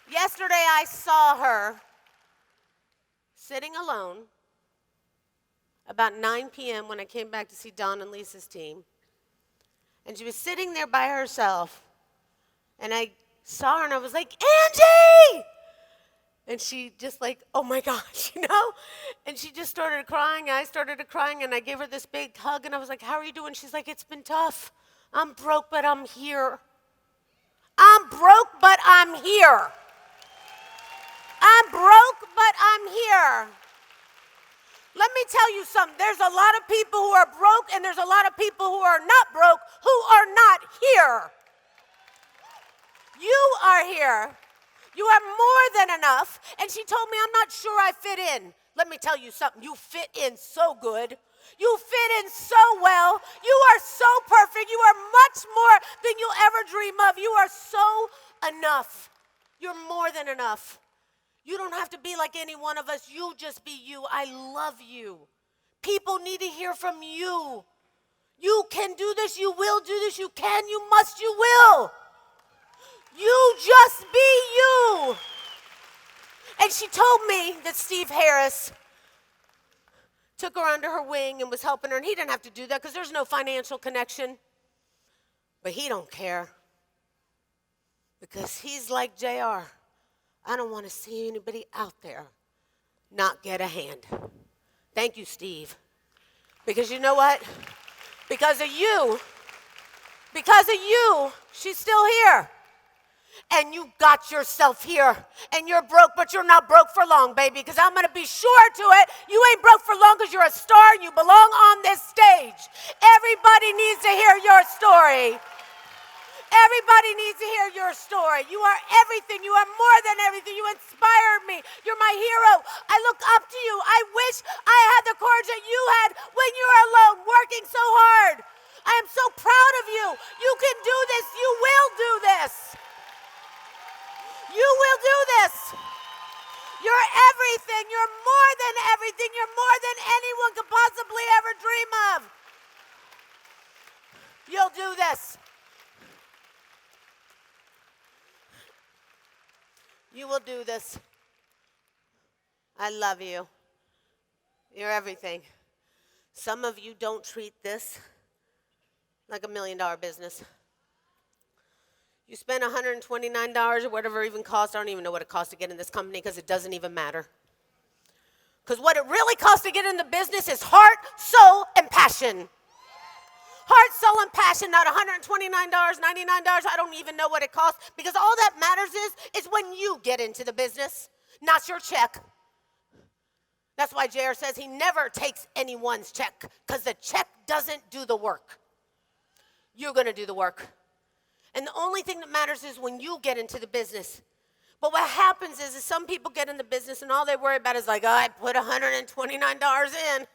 Speaker 1: I saw her sitting alone about 9 p.m. when I came back to see Don and Lisa's team. And she was sitting there by herself. And I saw her and I was like, Angie! And she just like, oh my gosh, you know? And she just started crying. I started crying and I gave her this big hug and I was like, how are you doing? She's like, it's been tough. I'm broke, but I'm here. I'm broke, but I'm here. I'm broke, but I'm here. Let me tell you something. There's a lot of people who are broke, and there's a lot of people who are not broke who are not here. You are here. You are more than enough. And she told me, I'm not sure I fit in. Let me tell you something. You fit in so good. You fit in so well. You are so perfect. You are much more than you'll ever dream of. You are so enough. You're more than enough. You don't have to be like any one of us. You just be you. I love you. People need to hear from you. You can do this. You will do this. You can. You must. You will. You just be you. And she told me that Steve Harris took her under her wing and was helping her. And he didn't have to do that because there's no financial connection. But he don't care. Because he's like JR. I don't want to see anybody out there not get a hand. Thank you, Steve. Because you know what? Because of you, she's still here. and you got yourself here, and you're broke, but you're not broke for long, baby, because I'm going to be sure to it. You ain't broke for long because you're a star and you belong on this stage. Everybody needs to hear your story. Everybody needs to hear your story. You are everything. You are more than everything. You inspired me. You're my hero. I look up to you. I wish I had the courage that you had when you were alone, working so hard. I am so proud of you. You can do this. You will do this. You will do this. You're everything. You're more than everything. You're more than anyone could possibly ever dream of. You'll do this. You will do this. I love you. You're everything. Some of you don't treat this like $1 million business. You spend $129 or whatever it even costs. I don't even know what it costs to get in this company because it doesn't even matter. Because what it really costs to get in the business is heart, soul, and passion. Heart, soul, and passion, not $129, $99. I don't even know what it costs, because all that matters is when you get into the business, not your check. That's why JR says he never takes anyone's check, because the check doesn't do the work. You're going to do the work. And the only thing that matters is when you get into the business. But what happens is some people get in the business and all they worry about is like, oh, I put $129 in.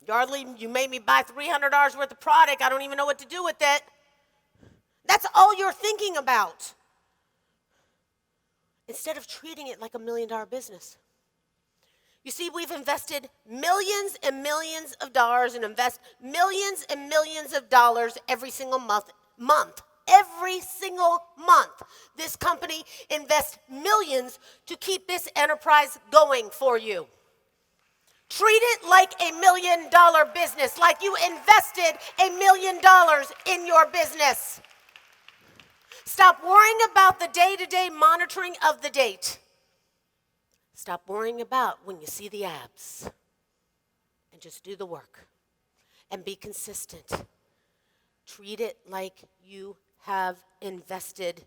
Speaker 1: Yardley, you made me buy $300 worth of product. I don't even know what to do with it. That's all you're thinking about. Instead of treating it like $1 million business. You see, we've invested millions and millions of dollars and invest millions and millions of dollars every single month. Every single month. This company invests millions to keep this enterprise going for you. Treat it like $1 million business, like you invested $1 million in your business. Stop worrying about the day-to-day monitoring of the date. Stop worrying about when you see the abs. And just do the work. And be consistent. Treat it like you have invested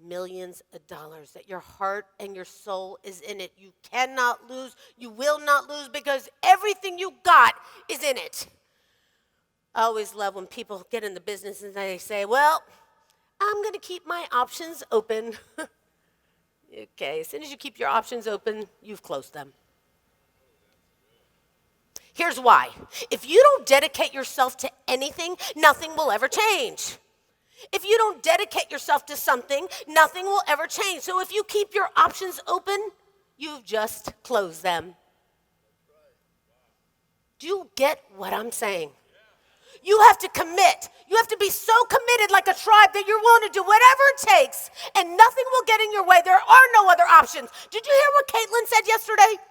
Speaker 1: millions of dollars, that your heart and your soul is in it. You cannot lose. You will not lose, because everything you got is in it. I always love when people get in the business and they say, well, I'm going to keep my options open. Okay, as soon as you keep your options open, you've closed them. Here's why. If you don't dedicate yourself to anything, nothing will ever change. If you don't dedicate yourself to something, nothing will ever change. So if you keep your options open, you've just closed them. Do you get what I'm saying? You have to commit. You have to be so committed like a tribe that you're willing to do whatever it takes, and nothing will get in your way. There are no other options. Did you hear what Caitlin said yesterday?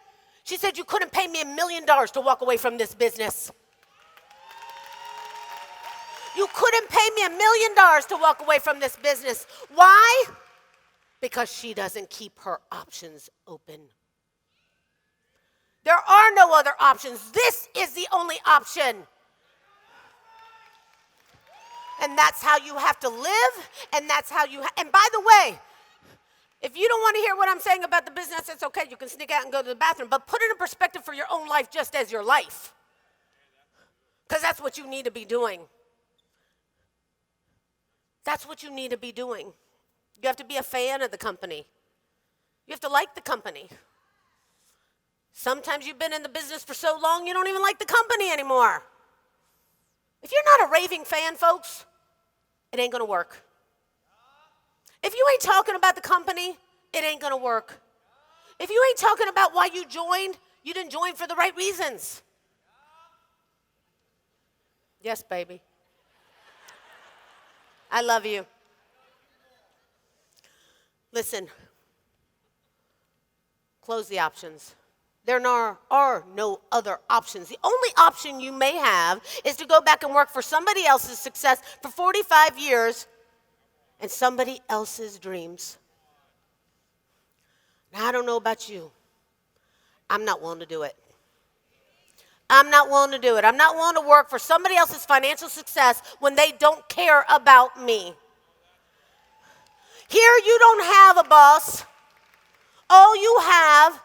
Speaker 1: She said, you couldn't pay me $1 million to walk away from this business. You couldn't pay me $1 million to walk away from this business. Why? Because she doesn't keep her options open. There are no other options. This is the only option. And that's how you have to live, and that's how you and by the way, if you don't want to hear what I'm saying about the business, it's okay. You can sneak out and go to the bathroom, but put it in perspective for your own life just as your life. Because that's what you need to be doing. That's what you need to be doing. You have to be a fan of the company. You have to like the company. Sometimes you've been in the business for so long, you don't even like the company anymore. If you're not a raving fan, folks, it ain't going to work. If you ain't talking about the company, it ain't going to work. If you ain't talking about why you joined, you didn't join for the right reasons. Yes, baby. I love you. Listen, close the options. There are no other options. The only option you may have is to go back and work for somebody else's success for 45 years and somebody else's dreams. Now, I don't know about you. I'm not willing to do it. I'm not willing to do it. I'm not willing to work for somebody else's financial success when they don't care about me. Here you don't have a boss. All you have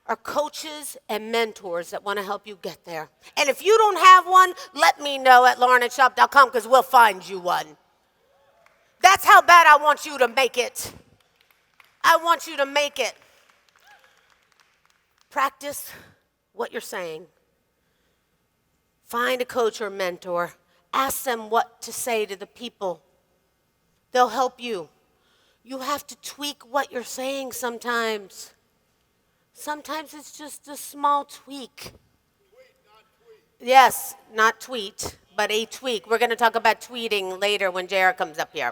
Speaker 1: are coaches and mentors that want to help you get there. And if you don't have one, let me know at lorenshop.com because we'll find you one. That's how bad I want you to make it. I want you to make it. Practice what you're saying. Find a coach or mentor. Ask them what to say to the people. They'll help you. You have to tweak what you're saying sometimes. Sometimes it's just a small tweak.
Speaker 2: Tweet, not tweet.
Speaker 1: Yes, not tweet, but a tweak. We're going to talk about tweeting later when JR comes up here.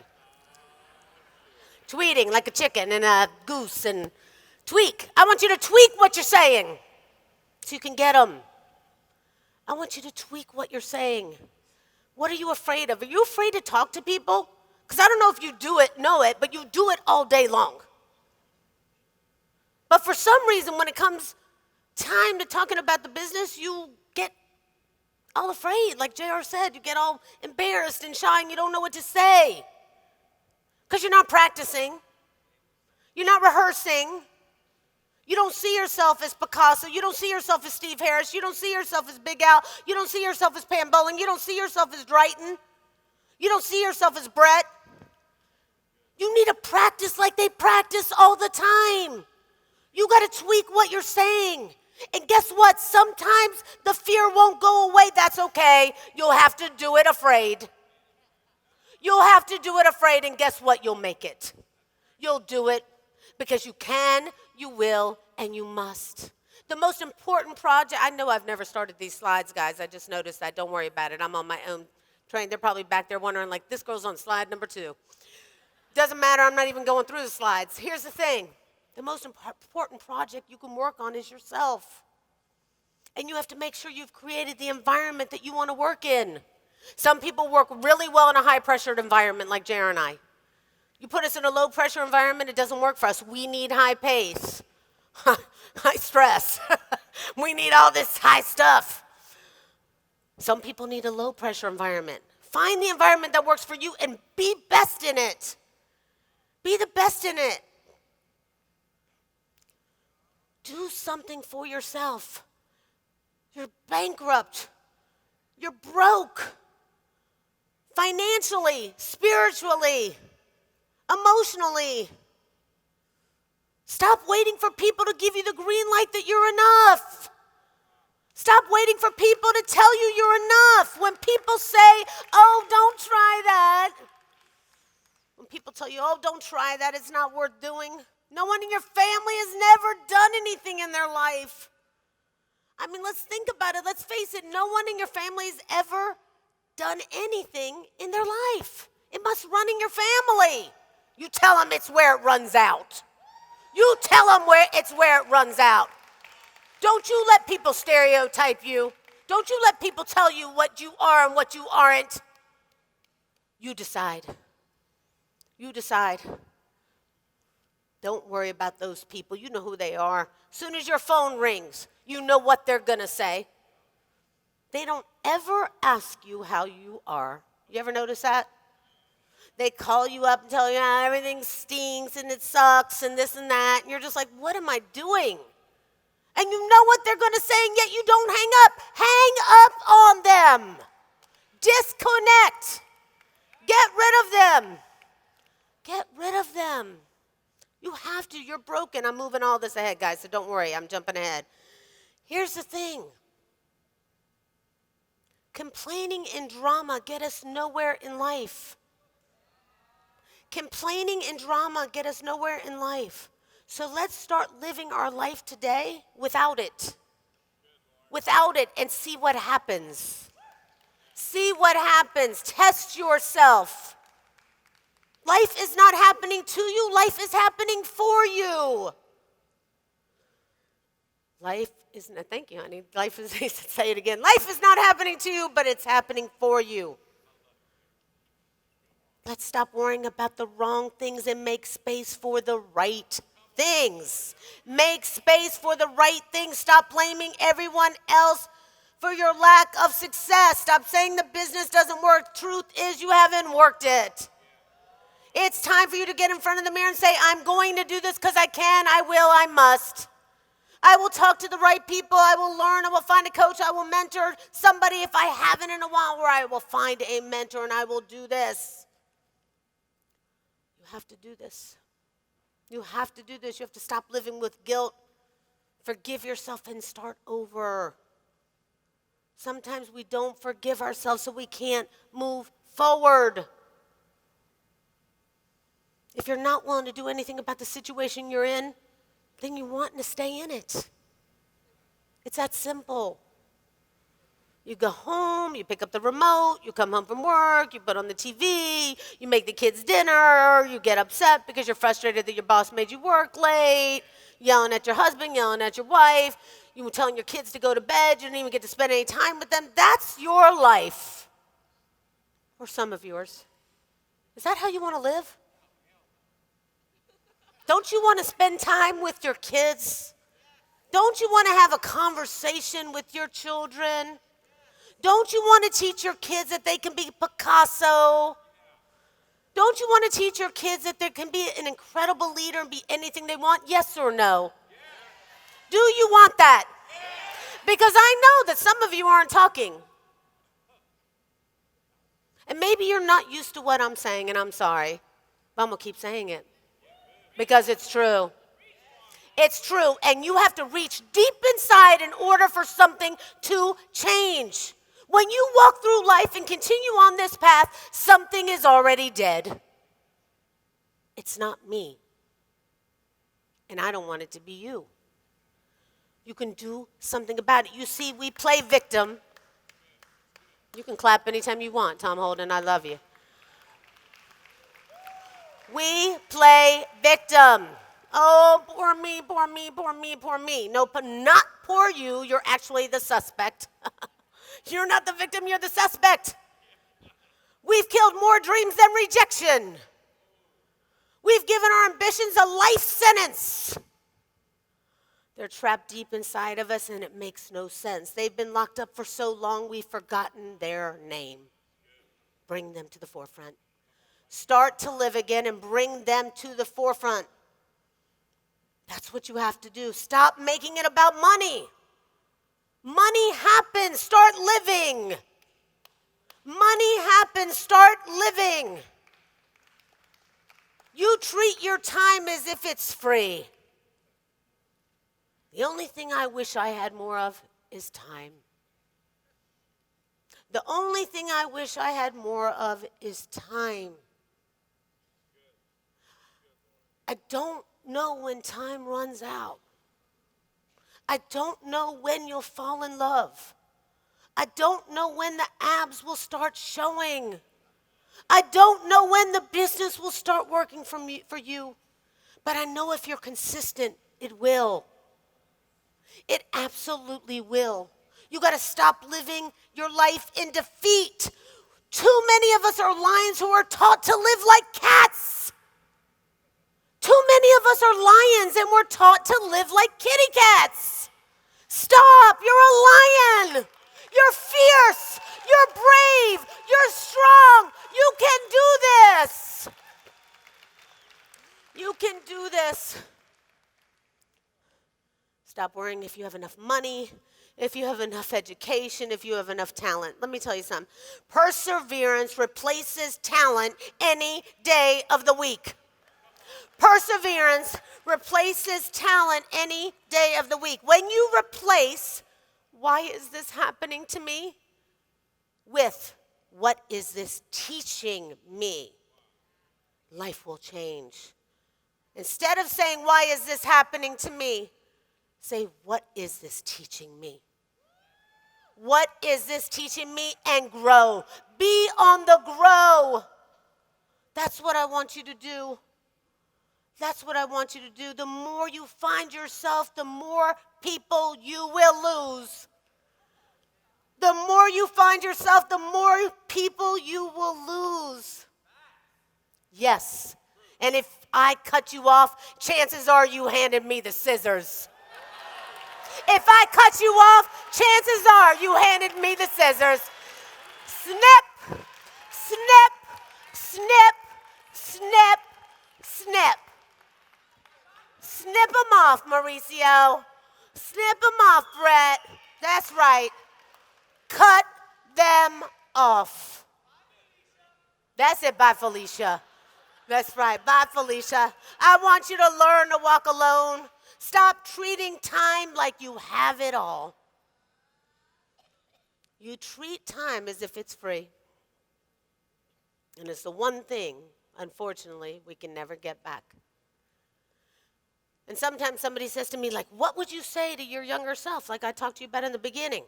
Speaker 1: Tweeting like a chicken and a goose and tweak. I want you to tweak what you're saying so you can get them. I want you to tweak what you're saying. What are you afraid of? Are you afraid to talk to people? Because I don't know if you know it, but you do it all day long. But for some reason, when it comes time to talking about the business, you get all afraid. Like JR said, you get all embarrassed and shy and you don't know what to say. Because you're not practicing. You're not rehearsing. You don't see yourself as Picasso. You don't see yourself as Steve Harris. You don't see yourself as Big Al. You don't see yourself as Pam Bowling. You don't see yourself as Drayton. You don't see yourself as Brett. You need to practice like they practice all the time. You got to tweak what you're saying. And guess what? Sometimes the fear won't go away. That's okay. You'll have to do it afraid. You'll have to do it afraid, and guess what? You'll make it. You'll do it because you can, you will, and you must. The most important project, I know I've never started these slides, guys. I just noticed that. Don't worry about it. I'm on my own train. They're probably back there wondering, like, this girl's on slide number 2. Doesn't matter. I'm not even going through the slides. Here's the thing. The most important project you can work on is yourself. And you have to make sure you've created the environment that you want to work in. Some people work really well in a high-pressured environment like JR and I. You put us in a low-pressure environment, it doesn't work for us. We need high pace, high stress. We need all this high stuff. Some people need a low-pressure environment. Find the environment that works for you and be best in it. Be the best in it. Do something for yourself. You're bankrupt. You're broke. Financially, spiritually, emotionally. Stop waiting for people to give you the green light that you're enough. Stop waiting for people to tell you you're enough. When people say, oh, don't try that. When people tell you, oh, don't try that, it's not worth doing. No one in your family has never done anything in their life. I mean, let's think about it. Let's face it. No one in your family has ever done anything in their life. It must run in your family. You tell them it's where it runs out. You tell them it's where it runs out. Don't you let people stereotype you. Don't you let people tell you what you are and what you aren't. You decide. You decide. Don't worry about those people. You know who they are. As soon as your phone rings, you know what they're going to say. They don't ever ask you how you are. You ever notice that? They call you up and tell you everything stinks and it sucks and this and that. And you're just like, what am I doing? And you know what they're going to say, and yet you don't hang up. Hang up on them. Disconnect. Get rid of them. Get rid of them. You have to. You're broken. I'm moving all this ahead, guys, so don't worry. I'm jumping ahead. Here's the thing. Complaining and drama get us nowhere in life. Complaining and drama get us nowhere in life. So let's start living our life today without it. Without it, and see what happens. See what happens. Test yourself. Life is not happening to you. Life is happening for you. Life is not, thank you, honey. Life is, say it again. Life is not happening to you, but it's happening for you. Let's stop worrying about the wrong things and make space for the right things. Make space for the right things. Stop blaming everyone else for your lack of success. Stop saying the business doesn't work. Truth is, you haven't worked it. It's time for you to get in front of the mirror and say, I'm going to do this because I can, I will, I must. I will talk to the right people. I will learn. I will find a coach. I will mentor somebody if I haven't in a while, where I will find a mentor and I will do this. You have to do this. You have to do this. You have to stop living with guilt. Forgive yourself and start over. Sometimes we don't forgive ourselves, so we can't move forward. If you're not willing to do anything about the situation you're in, then you want to stay in it. It's that simple. You go home, you pick up the remote, you come home from work, you put on the TV, you make the kids dinner, you get upset because you're frustrated that your boss made you work late, yelling at your husband, yelling at your wife, you were telling your kids to go to bed, you didn't even get to spend any time with them. That's your life. Or some of yours. Is that how you want to live? Don't you want to spend time with your kids? Don't you want to have a conversation with your children? Don't you want to teach your kids that they can be Picasso? Don't you want to teach your kids that they can be an incredible leader and be anything they want? Yes or no? Yes. Do you want that? Yes. Because I know that some of you aren't talking. And maybe you're not used to what I'm saying, and I'm sorry, but I'm going to keep saying it. Because it's true. It's true. And you have to reach deep inside in order for something to change. When you walk through life and continue on this path, something is already dead. It's not me. And I don't want it to be you. You can do something about it. You see, we play victim. You can clap anytime you want, Tom Holden. I love you. We play victim. Oh, poor me, poor me, poor me, poor me. No, but not poor you. You're actually the suspect. You're not the victim, you're the suspect. We've killed more dreams than rejection. We've given our ambitions a life sentence. They're trapped deep inside of us, and it makes no sense. They've been locked up for so long, we've forgotten their name. Bring them to the forefront. Start to live again and bring them to the forefront. That's what you have to do. Stop making it about money. Money happens. Start living. Money happens. Start living. You treat your time as if it's free. The only thing I wish I had more of is time. The only thing I wish I had more of is time. I don't know when time runs out. I don't know when you'll fall in love. I don't know when the abs will start showing. I don't know when the business will start working for you. But I know if you're consistent, it will. It absolutely will. You got to stop living your life in defeat. Too many of us are lions who are taught to live like cats. Too many of us are lions and we're taught to live like kitty cats. Stop. You're a lion. You're fierce. You're brave. You're strong. You can do this. You can do this. Stop worrying if you have enough money, if you have enough education, if you have enough talent. Let me tell you something. Perseverance replaces talent any day of the week. Perseverance replaces talent any day of the week. When you replace, why is this happening to me? With, what is this teaching me? Life will change. Instead of saying, why is this happening to me? Say, what is this teaching me? What is this teaching me? And grow. Be on the grow. That's what I want you to do. That's what I want you to do. The more you find yourself, the more people you will lose. The more you find yourself, the more people you will lose. Yes. And if I cut you off, chances are you handed me the scissors. If I cut you off, chances are you handed me the scissors. Snip, snip, snip, Snip, snip. Snip them off, Mauricio. Snip them off, Brett. That's right. Cut them off. That's it. Bye, Felicia. That's right. Bye, Felicia. I want you to learn to walk alone. Stop treating time like you have it all. You treat time as if it's free. And it's the one thing, unfortunately, we can never get back. And sometimes somebody says to me, like, what would you say to your younger self, like I talked to you about in the beginning?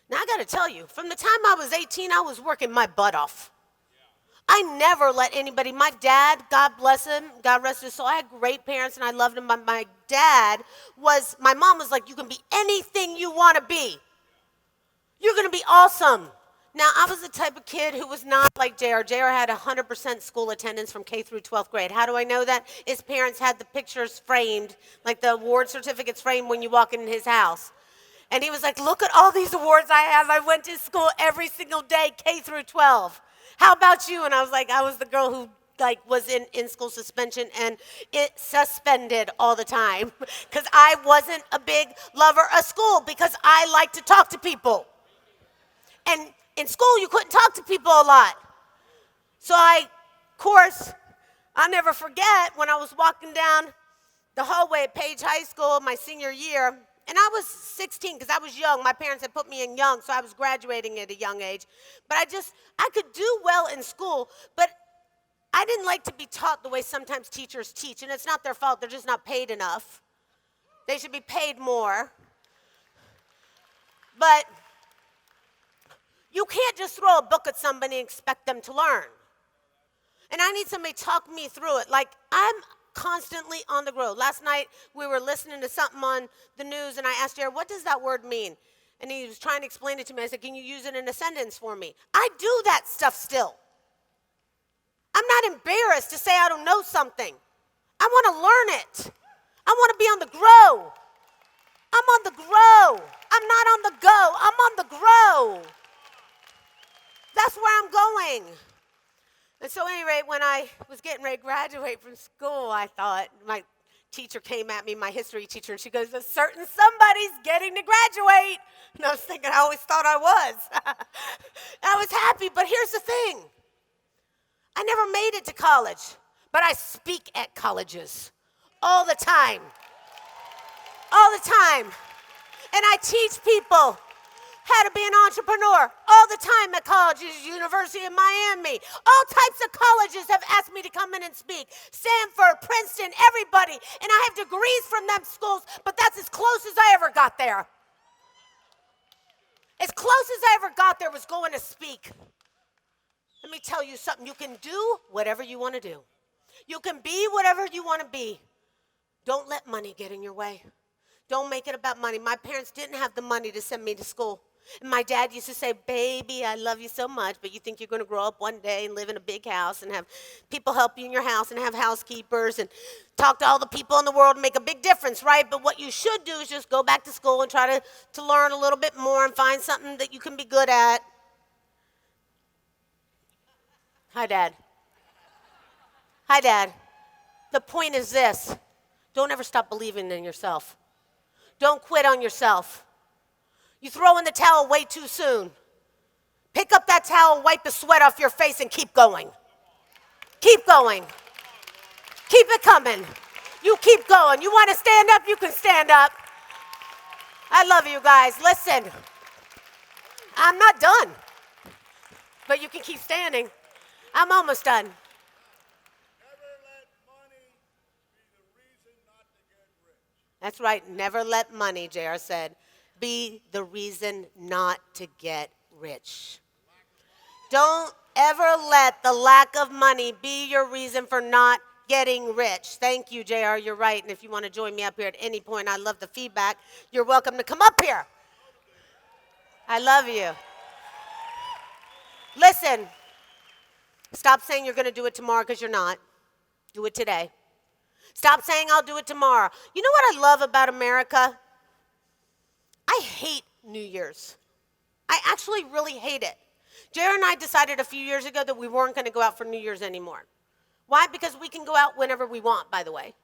Speaker 1: Now, I got to tell you, from the time I was 18, I was working my butt off. I never let anybody, my dad, God bless him, God rest his soul, I had great parents and I loved him, but my mom was like, you can be anything you want to be. You're going to be awesome. Now, I was the type of kid who was not like JR. JR had 100% school attendance from K through 12th grade. How do I know that? His parents had the pictures framed, like the award certificates framed when you walk in his house. And he was like, look at all these awards I have. I went to school every single day, K through 12. How about you? And I was like, I was the girl who was in school suspension and it suspended all the time because I wasn't a big lover of school because I like to talk to people. And in school, you couldn't talk to people a lot. So I'll never forget when I was walking down the hallway at Page High School my senior year, and I was 16 because I was young. My parents had put me in young, so I was graduating at a young age. But I could do well in school, but I didn't like to be taught the way sometimes teachers teach, and it's not their fault. They're just not paid enough. They should be paid more. But you can't just throw a book at somebody and expect them to learn. And I need somebody to talk me through it. Like, I'm constantly on the go. Last night, we were listening to something on the news, and I asked Jared, what does that word mean? And he was trying to explain it to me. I said, can you use it in a sentence for me? I do that stuff still. I'm not embarrassed to say I don't know something. I want to learn it. I want to be on the grow. I'm on the grow. I'm not on the go. I'm on the grow. That's where I'm going. And so, at any rate, when I was getting ready to graduate from school, I thought, my teacher came at me, my history teacher, and she goes, a certain somebody's getting to graduate. And I was thinking, I always thought I was. I was happy, but here's the thing. I never made it to college, but I speak at colleges all the time. All the time. And I teach people how to be an entrepreneur all the time at colleges, University of Miami. All types of colleges have asked me to come in and speak. Stanford, Princeton, everybody. And I have degrees from them schools, but that's as close as I ever got there. As close as I ever got there was going to speak. Let me tell you something. You can do whatever you want to do. You can be whatever you want to be. Don't let money get in your way. Don't make it about money. My parents didn't have the money to send me to school. And my dad used to say, baby, I love you so much, but you think you're going to grow up one day and live in a big house and have people help you in your house and have housekeepers and talk to all the people in the world and make a big difference, right? But what you should do is just go back to school and try to learn a little bit more and find something that you can be good at. Hi, Dad. Hi, Dad. The point is this. Don't ever stop believing in yourself. Don't quit on yourself. You throw in the towel way too soon. Pick up that towel, wipe the sweat off your face, and keep going. Keep going. Keep it coming. You keep going. You want to stand up? You can stand up. I love you guys. Listen, I'm not done, but you can keep standing. I'm almost done.
Speaker 2: Never let money be the reason not to get rich.
Speaker 1: That's right. Never let money, JR said, be the reason not to get rich. Don't ever let the lack of money be your reason for not getting rich. Thank you, JR. You're right. And if you want to join me up here at any point, I love the feedback. You're welcome to come up here. I love you. Listen, stop saying you're going to do it tomorrow because you're not. Do it today. Stop saying I'll do it tomorrow. You know what I love about America? I hate New Year's. I actually really hate it. JR and I decided a few years ago that we weren't going to go out for New Year's anymore. Why? Because we can go out whenever we want, by the way.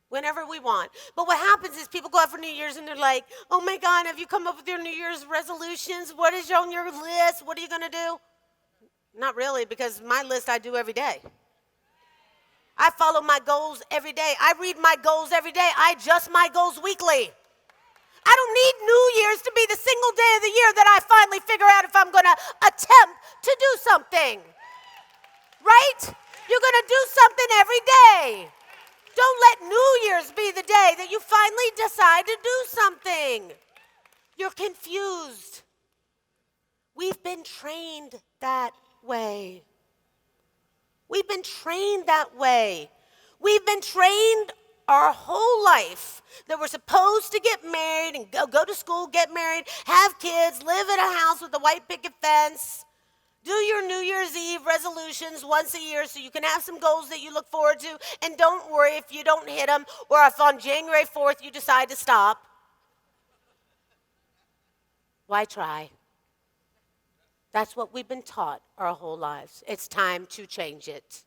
Speaker 1: Whenever we want. But what happens is people go out for New Year's and they're like, oh my God, have you come up with your New Year's resolutions? What is on your list? What are you going to do? Not really, because my list I do every day. I follow my goals every day. I read my goals every day. I adjust my goals weekly. I don't need New Year's to be the single day of the year that I finally figure out if I'm going to attempt to do something. Right? You're going to do something every day. Don't let New Year's be the day that you finally decide to do something. You're confused. We've been trained that way. We've been trained that way. We've been trained our whole life that we're supposed to get married and go to school, get married, have kids, live in a house with a white picket fence, do your New Year's Eve resolutions once a year so you can have some goals that you look forward to, and don't worry if you don't hit them or if on January 4th you decide to stop. Why try? That's what we've been taught our whole lives. It's time to change it.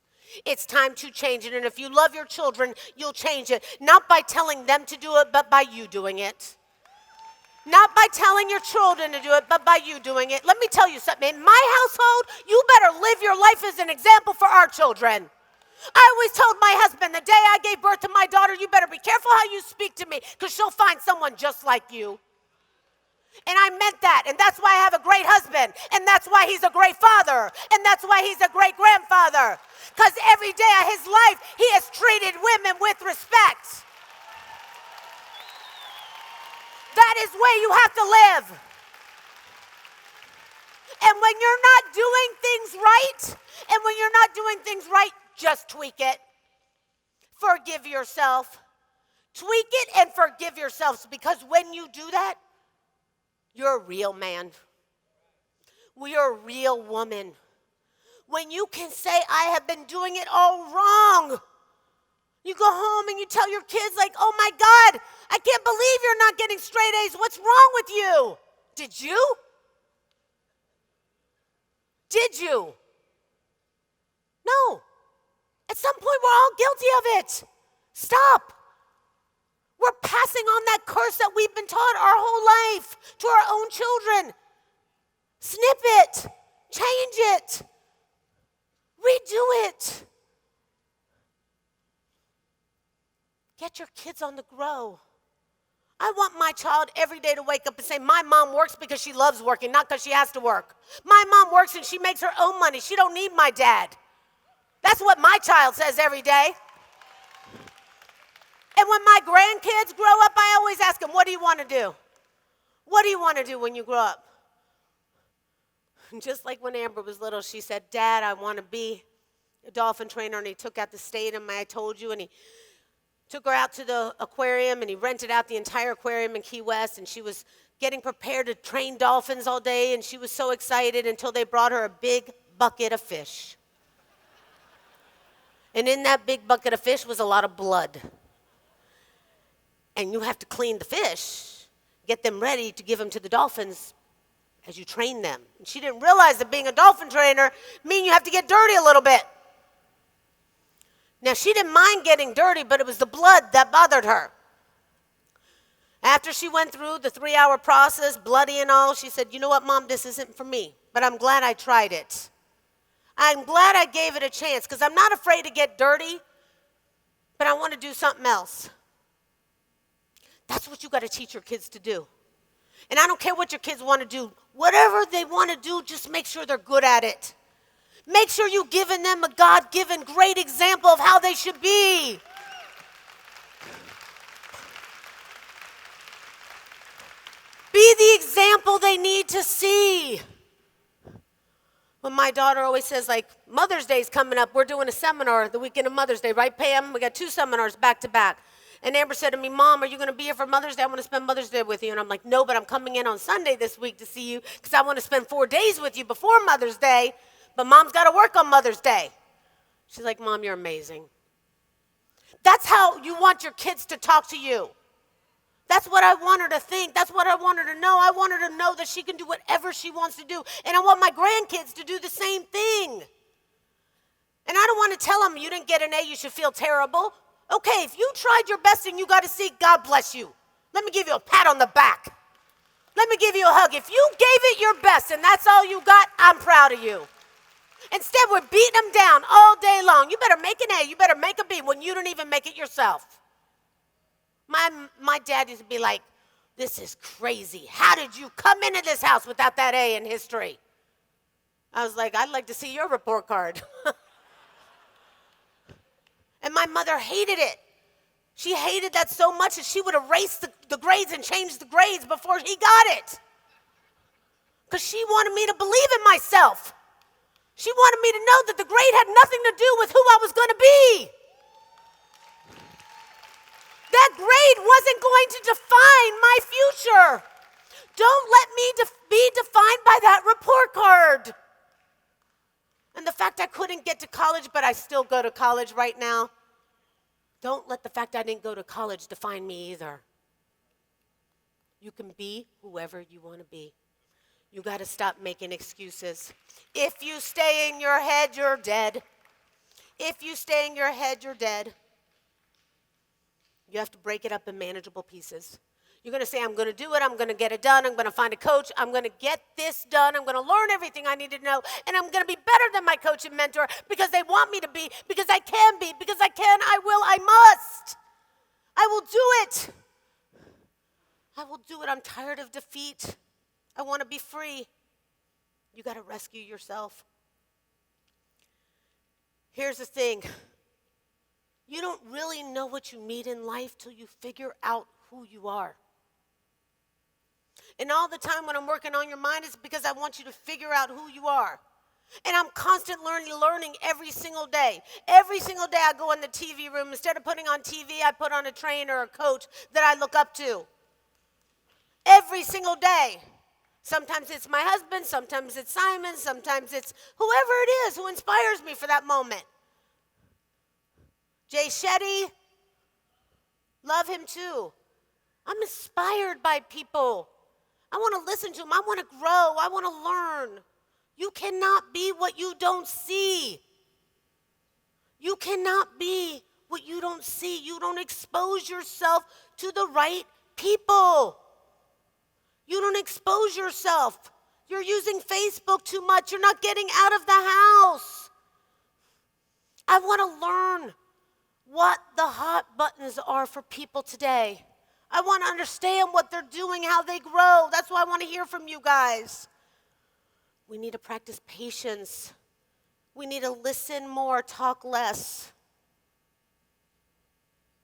Speaker 1: It's time to change it. And if you love your children, you'll change it. Not by telling them to do it, but by you doing it. Not by telling your children to do it, but by you doing it. Let me tell you something. In my household, you better live your life as an example for our children. I always told my husband, the day I gave birth to my daughter, you better be careful how you speak to me, because she'll find someone just like you. And I meant that, and that's why I have a great husband, and that's why he's a great father, and that's why he's a great grandfather, because every day of his life, he has treated women with respect. That is where you have to live. And when you're not doing things right, and when you're not doing things right, just tweak it. Forgive yourself. Tweak it and forgive yourselves, because when you do that, you're a real man. You're a real woman. When you can say, I have been doing it all wrong. You go home and you tell your kids, like, oh my God, I can't believe you're not getting straight A's. What's wrong with you? Did you? Did you? No. At some point, we're all guilty of it. Stop. We're passing on that curse that we've been taught our whole life to our own children. Snip it. Change it. Redo it. Get your kids on the grow. I want my child every day to wake up and say, my mom works because she loves working, not because she has to work. My mom works and she makes her own money. She don't need my dad. That's what my child says every day. And when my grandkids grow up, I always ask them, what do you want to do? What do you want to do when you grow up? And just like when Amber was little, she said, Dad, I want to be a dolphin trainer. And he took out the stadium, I told you, and he took her out to the aquarium, and he rented out the entire aquarium in Key West, and she was getting prepared to train dolphins all day, and she was so excited until they brought her a big bucket of fish. And in that big bucket of fish was a lot of blood. And you have to clean the fish, get them ready to give them to the dolphins as you train them. And she didn't realize that being a dolphin trainer means you have to get dirty a little bit. Now, she didn't mind getting dirty, but it was the blood that bothered her. After she went through the 3-hour process, bloody and all, she said, you know what, Mom, this isn't for me, but I'm glad I tried it. I'm glad I gave it a chance, because I'm not afraid to get dirty, but I want to do something else. That's what you got to teach your kids to do. And I don't care what your kids want to do. Whatever they want to do, just make sure they're good at it. Make sure you've given them a God-given great example of how they should be. Be the example they need to see. When my daughter always says, like, Mother's Day's coming up. We're doing a seminar the weekend of Mother's Day, right, Pam? We got 2 seminars back to back. And Amber said to me, Mom, are you going to be here for Mother's Day? I want to spend Mother's Day with you. And I'm like, no, but I'm coming in on Sunday this week to see you because I want to spend 4 days with you before Mother's Day. But Mom's got to work on Mother's Day. She's like, Mom, you're amazing. That's how you want your kids to talk to you. That's what I want her to think. That's what I want her to know. I want her to know that she can do whatever she wants to do. And I want my grandkids to do the same thing. want to tell them you didn't get an A, you should feel terrible. Okay, if you tried your best and you got a C, God bless you. Let me give you a pat on the back. Let me give you a hug. If you gave it your best and that's all you got, I'm proud of you. Instead, we're beating them down all day long. You better make an A, you better make a B when you don't even make it yourself. My dad used to be like, this is crazy. How did you come into this house without that A in history? I was like, I'd like to see your report card. And my mother hated it. She hated that so much that she would erase the grades and change the grades before he got it. Because she wanted me to believe in myself. She wanted me to know that the grade had nothing to do with who I was going to be. That grade wasn't going to define my future. Don't let me be defined by that report card. And the fact I couldn't get to college, but I still go to college right now. Don't let the fact I didn't go to college define me either. You can be whoever you want to be. You got to stop making excuses. If you stay in your head, you're dead. If you stay in your head, you're dead. You have to break it up in manageable pieces. You're going to say, I'm going to do it. I'm going to get it done. I'm going to find a coach. I'm going to get this done. I'm going to learn everything I need to know. And I'm going to be better than my coach and mentor because they want me to be, because I can be, because I can, I will, I must. I will do it. I will do it. I'm tired of defeat. I want to be free. You got to rescue yourself. Here's the thing. You don't really know what you need in life till you figure out who you are. And all the time when I'm working on your mind, it's because I want you to figure out who you are. And I'm constantly learning every single day. Every single day I go in the TV room. Instead of putting on TV, I put on a trainer or a coach that I look up to. Every single day. Sometimes it's my husband, sometimes it's Simon, sometimes it's whoever it is who inspires me for that moment. Jay Shetty, love him too. I'm inspired by people. I want to listen to them. I want to grow. I want to learn. You cannot be what you don't see. You cannot be what you don't see. You don't expose yourself to the right people. You don't expose yourself. You're using Facebook too much. You're not getting out of the house. I want to learn what the hot buttons are for people today. I want to understand what they're doing, how they grow. That's why I want to hear from you guys. We need to practice patience. We need to listen more, talk less.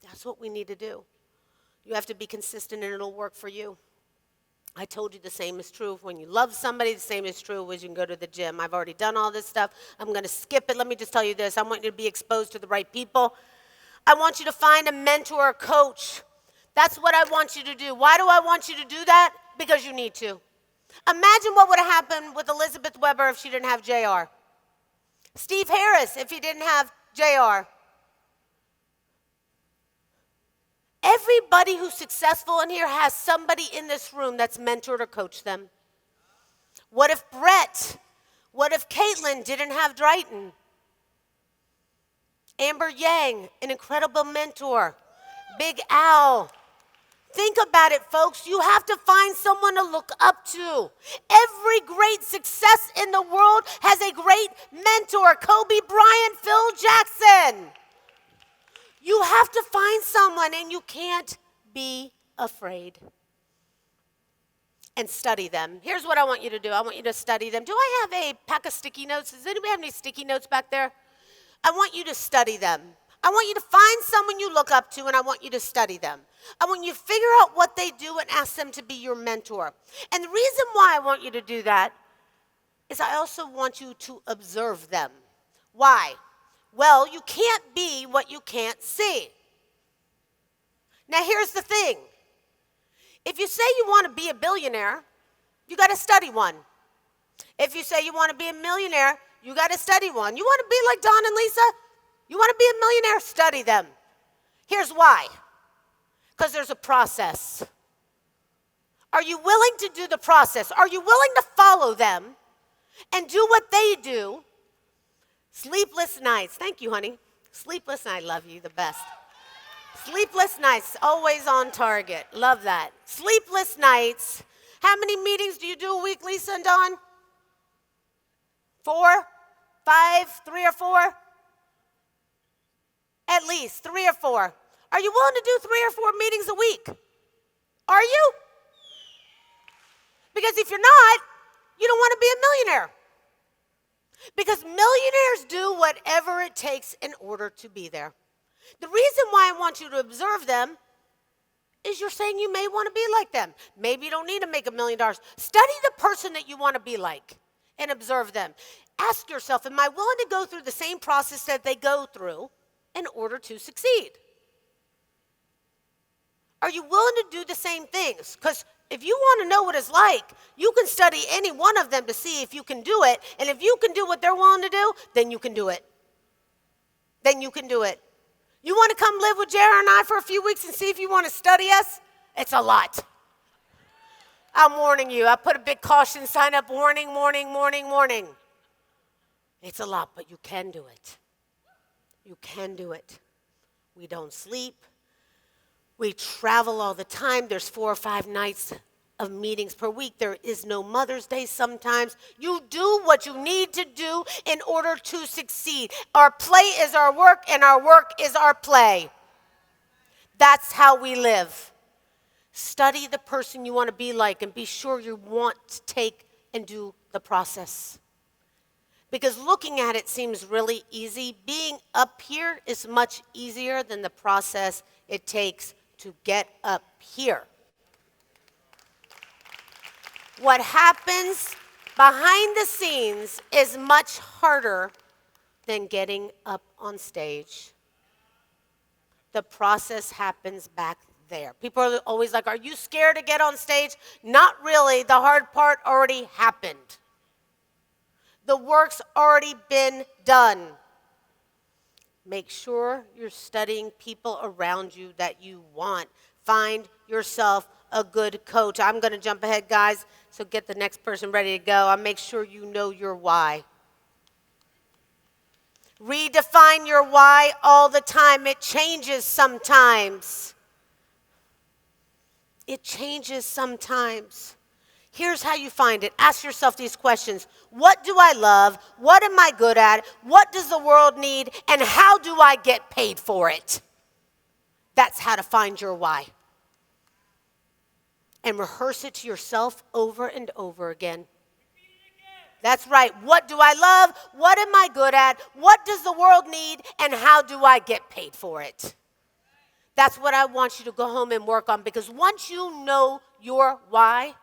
Speaker 1: That's what we need to do. You have to be consistent and it'll work for you. I told you the same is true. When you love somebody, the same is true as you can go to the gym. I've already done all this stuff. I'm going to skip it. Let me just tell you this. I want you to be exposed to the right people. I want you to find a mentor or coach. That's what I want you to do. Why do I want you to do that? Because you need to. Imagine what would have happened with Elizabeth Weber if she didn't have JR. Steve Harris if he didn't have JR. Everybody who's successful in here has somebody in this room that's mentored or coached them. What if what if Caitlin didn't have Drayton? Amber Yang, an incredible mentor. Big Al. Think about it, folks. You have to find someone to look up to. Every great success in the world has a great mentor. Kobe Bryant, Phil Jackson. You have to find someone, and you can't be afraid. And study them. Here's what I want you to do. I want you to study them. Do I have a pack of sticky notes? Does anybody have any sticky notes back there? I want you to study them. I want you to find someone you look up to, and I want you to study them. I want you to figure out what they do and ask them to be your mentor. And the reason why I want you to do that is I also want you to observe them. Why? Well, you can't be what you can't see. Now, here's the thing. If you say you want to be a billionaire, you got to study one. If you say you want to be a millionaire, you got to study one. You want to be like Don and Lisa? You want to be a millionaire? Study them. Here's why. Because there's a process. Are you willing to do the process? Are you willing to follow them and do what they do Sleepless nights. Thank you, honey. Sleepless nights. Love you, the best. Sleepless nights, always on target. Love that. Sleepless nights. How many meetings do you do a week, Lisa and Dawn? 4? 5? 3 or 4? At least 3 or 4. Are you willing to do 3 or 4 meetings a week? Are you? Because if you're not, you don't want to be a millionaire. Because millionaires do whatever it takes in order to be there. The reason why I want you to observe them is you're saying you may want to be like them. Maybe you don't need to make $1 million. Study the person that you want to be like and observe them. Ask yourself, am I willing to go through the same process that they go through in order to succeed? Are you willing to do the same things? Because if you want to know what it's like, you can study any one of them to see if you can do it. And if you can do what they're willing to do, then you can do it. Then you can do it. You want to come live with Jared and I for a few weeks and see if you want to study us? It's a lot. I'm warning you. I put a big caution sign up, warning, warning, warning, warning. It's a lot, but you can do it. You can do it. We don't sleep. We travel all the time. There's 4 or 5 nights of meetings per week. There is no Mother's Day sometimes. You do what you need to do in order to succeed. Our play is our work, and our work is our play. That's how we live. Study the person you want to be like and be sure you want to take and do the process. Because looking at it seems really easy. Being up here is much easier than the process it takes to get up here. What happens behind the scenes is much harder than getting up on stage. The process happens back there. People are always like, are you scared to get on stage? Not really. The hard part already happened. The work's already been done. Make sure you're studying people around you that you want. Find yourself a good coach. I'm going to jump ahead, guys, so get the next person ready to go. I'll make sure you know your why. Redefine your why all the time. It changes sometimes. It changes sometimes. Here's how you find it. Ask yourself these questions. What do I love? What am I good at? What does the world need? And how do I get paid for it? That's how to find your why. And rehearse it to yourself over and over again. That's right. What do I love? What am I good at? What does the world need? And how do I get paid for it? That's what I want you to go home and work on, because once you know your why,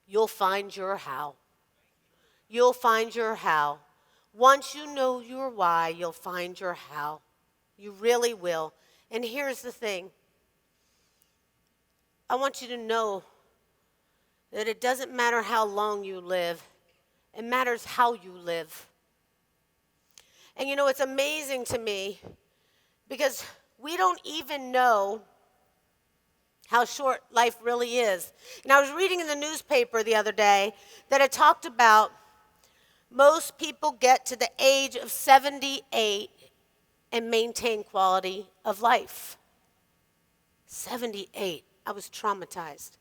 Speaker 1: you'll find your how. You'll find your how. Once you know your why, you'll find your how. You really will. And here's the thing. I want you to know that it doesn't matter how long you live. It matters how you live. And you know, it's amazing to me because we don't even know how short life really is. And I was reading in the newspaper the other day that it talked about most people get to the age of 78 and maintain quality of life. 78. I was traumatized.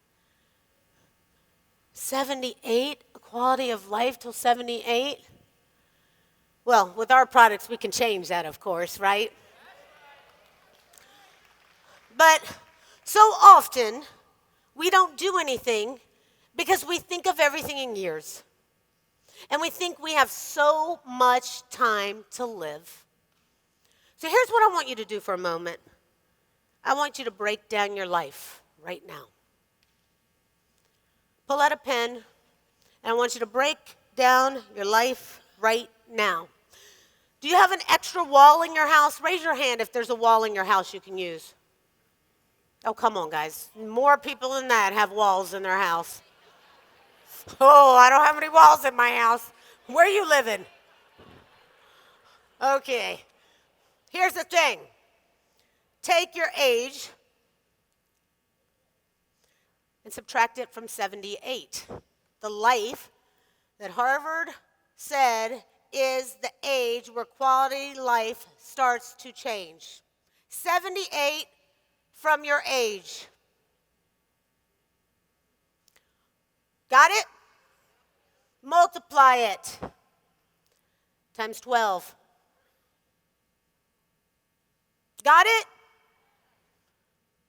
Speaker 1: 78, quality of life till 78? Well, with our products, we can change that, of course, right? But so often, we don't do anything because we think of everything in years. And we think we have so much time to live. So here's what I want you to do for a moment. I want you to break down your life right now. Pull out a pen, and I want you to break down your life right now. Do you have an extra wall in your house? Raise your hand if there's a wall in your house you can use. Oh, come on, guys. More people than that have walls in their house. Oh, I don't have any walls in my house. Where are you living? Okay. Here's the thing. Take your age and subtract it from 78. The life that Harvard said is the age where quality life starts to change. 78 from your age. Got it? Multiply it times 12. Got it?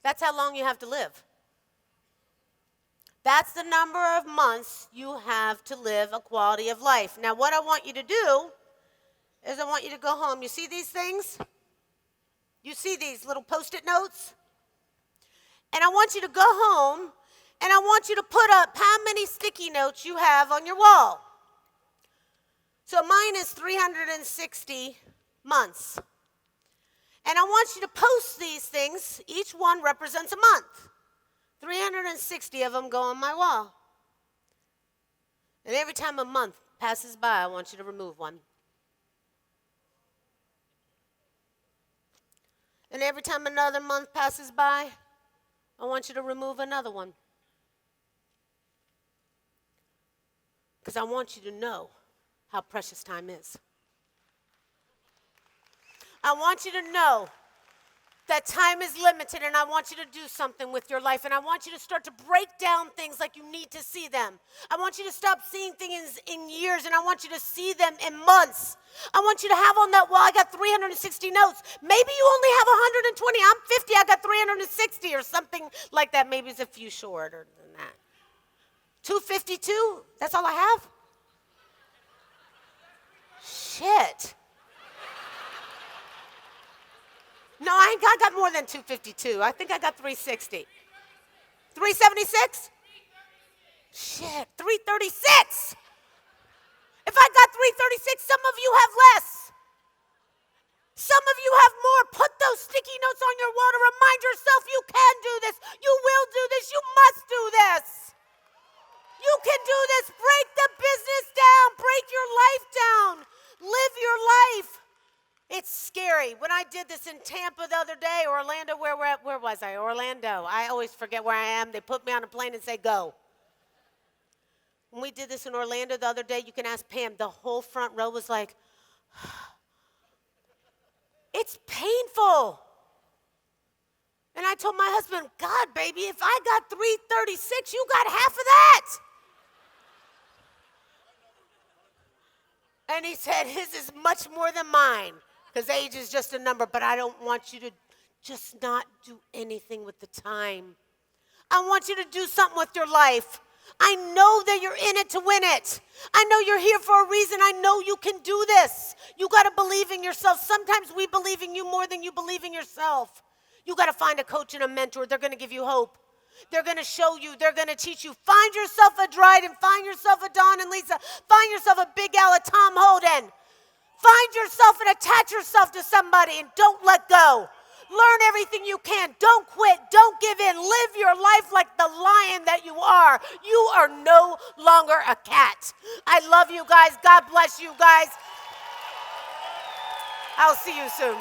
Speaker 1: That's how long you have to live. That's the number of months you have to live a quality of life. Now, what I want you to do is I want you to go home. You see these things? You see these little Post-it notes? And I want you to go home and I want you to put up how many sticky notes you have on your wall. So mine is 360 months. And I want you to post these things. Each one represents a month. 360 of them go on my wall. And every time a month passes by, I want you to remove one. And every time another month passes by, I want you to remove another one. Because I want you to know how precious time is. I want you to know that time is limited, and I want you to do something with your life, and I want you to start to break down things like you need to see them. I want you to stop seeing things in years, and I want you to see them in months. I want you to have on that wall, I got 360 notes. Maybe you only have 120. I'm 50, I got 360 or something like that. Maybe it's a few shorter than that. 252, that's all I have? Shit. No, I got more than 252. I think I got 360. 376? Shit, 336. If I got 336, some of you have less. Some of you have more. Put those sticky notes on your wall to remind yourself you can do this. You will do this. You must do this. You can do this. Break the business down. Break your life down. Live your life. It's scary. When I did this in Tampa the other day, Orlando, where was I? Orlando. I always forget where I am. They put me on a plane and say, go. When we did this in Orlando the other day, you can ask Pam, the whole front row was like, it's painful. And I told my husband, God, baby, if I got 336, you got half of that. And he said, his is much more than mine, because age is just a number, but I don't want you to just not do anything with the time. I want you to do something with your life. I know that you're in it to win it. I know you're here for a reason. I know you can do this. You got to believe in yourself. Sometimes we believe in you more than you believe in yourself. You got to find a coach and a mentor. They're going to give you hope. They're going to show you. They're going to teach you. Find yourself a Dryden. Find yourself a Don and Lisa. Find yourself a Big Al, a Tom Holden. Find yourself and attach yourself to somebody and don't let go. Learn everything you can. Don't quit. Don't give in. Live your life like the lion that you are. You are no longer a cat. I love you guys. God bless you guys. I'll see you soon.